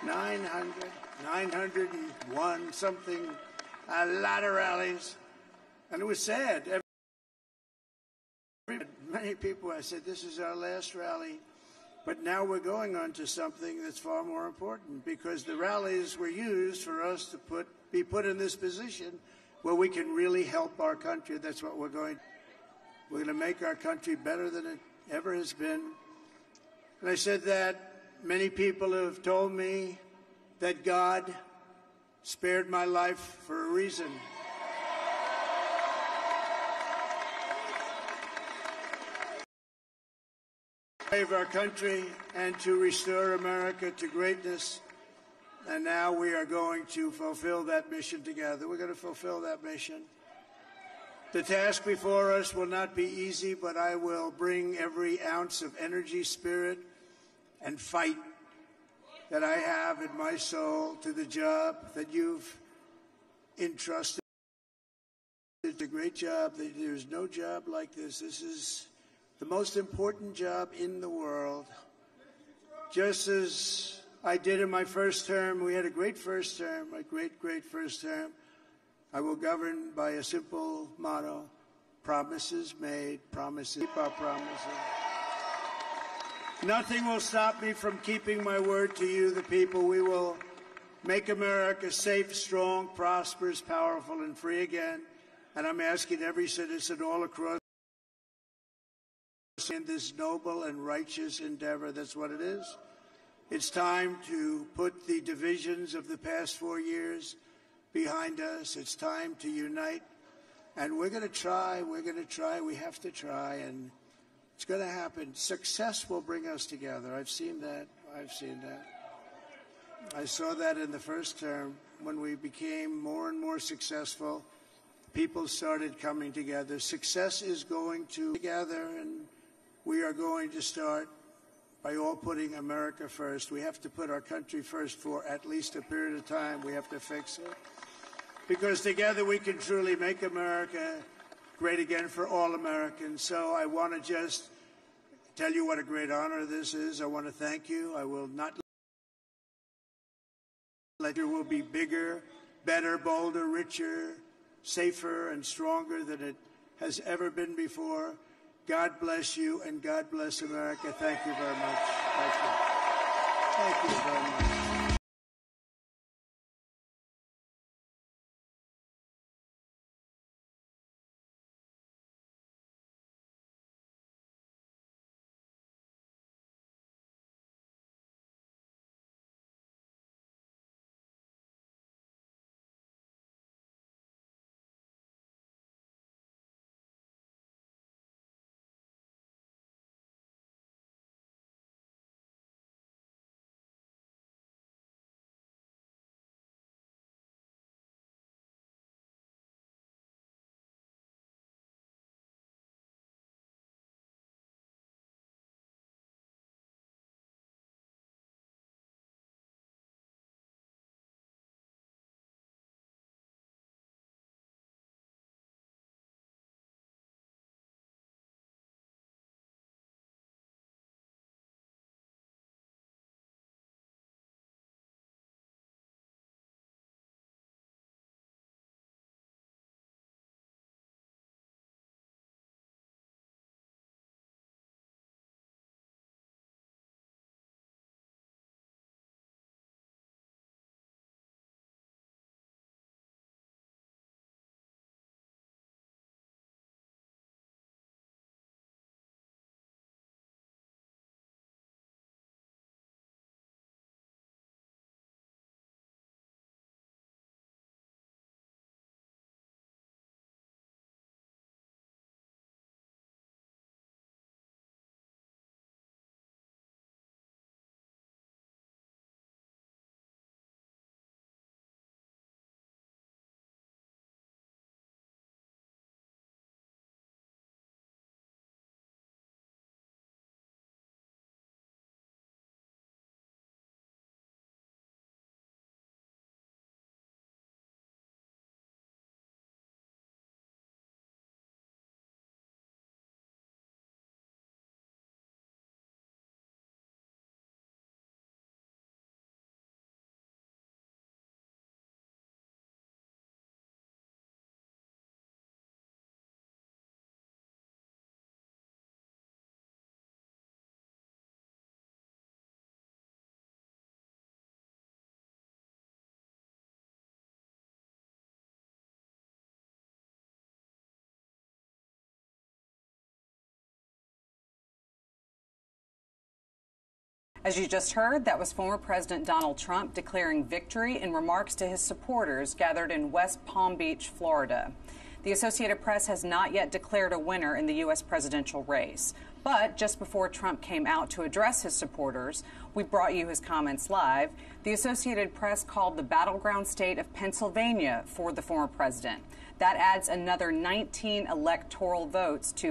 901 something, a lot of rallies. And it was sad. Many people, I said, this is our last rally. But now we're going on to something that's far more important, because the rallies were used for us to be put in this position where we can really help our country. That's what we're going to do. We're going to make our country better than it ever has been. And I said that many people have told me that God spared my life for a reason. To save our country and to restore America to greatness. And now we are going to fulfill that mission together. We're going to fulfill that mission. The task before us will not be easy, but I will bring every ounce of energy, spirit, and fight that I have in my soul to the job that you've entrusted. It's a great job. There's no job like this. This is the most important job in the world. Just as I did in my first term, we had a great first term, a great, great first term. I will govern by a simple motto: promises made, promises, keep our promises. Nothing will stop me from keeping my word to you, the people. We will make America safe, strong, prosperous, powerful, and free again. And I'm asking every citizen all across in this noble and righteous endeavor. That's what it is. It's time to put the divisions of the past 4 years behind us. It's time to unite, and we're going to try. We have to try, and it's going to happen. Success will bring us together. I've seen that. I saw that in the first term. When we became more and more successful, people started coming together. Success is going to together, and we are going to start by all putting America first. We have to put our country first for at least a period of time. We have to fix it. Because together we can truly make America great again for all Americans. So I want to just tell you what a great honor this is. I want to thank you. I will not let you will be bigger, better, bolder, richer, safer, and stronger than it has ever been before. God bless you, and God bless America. Thank you very much. Thank you. Thank you very much. As you just heard, that was former President Donald Trump declaring victory in remarks to his supporters gathered in West Palm Beach, Florida. The Associated Press has not yet declared a winner in the U.S. presidential race. But just before Trump came out to address his supporters, we brought you his comments live. The Associated Press called the battleground state of Pennsylvania for the former president. That adds another 19 electoral votes to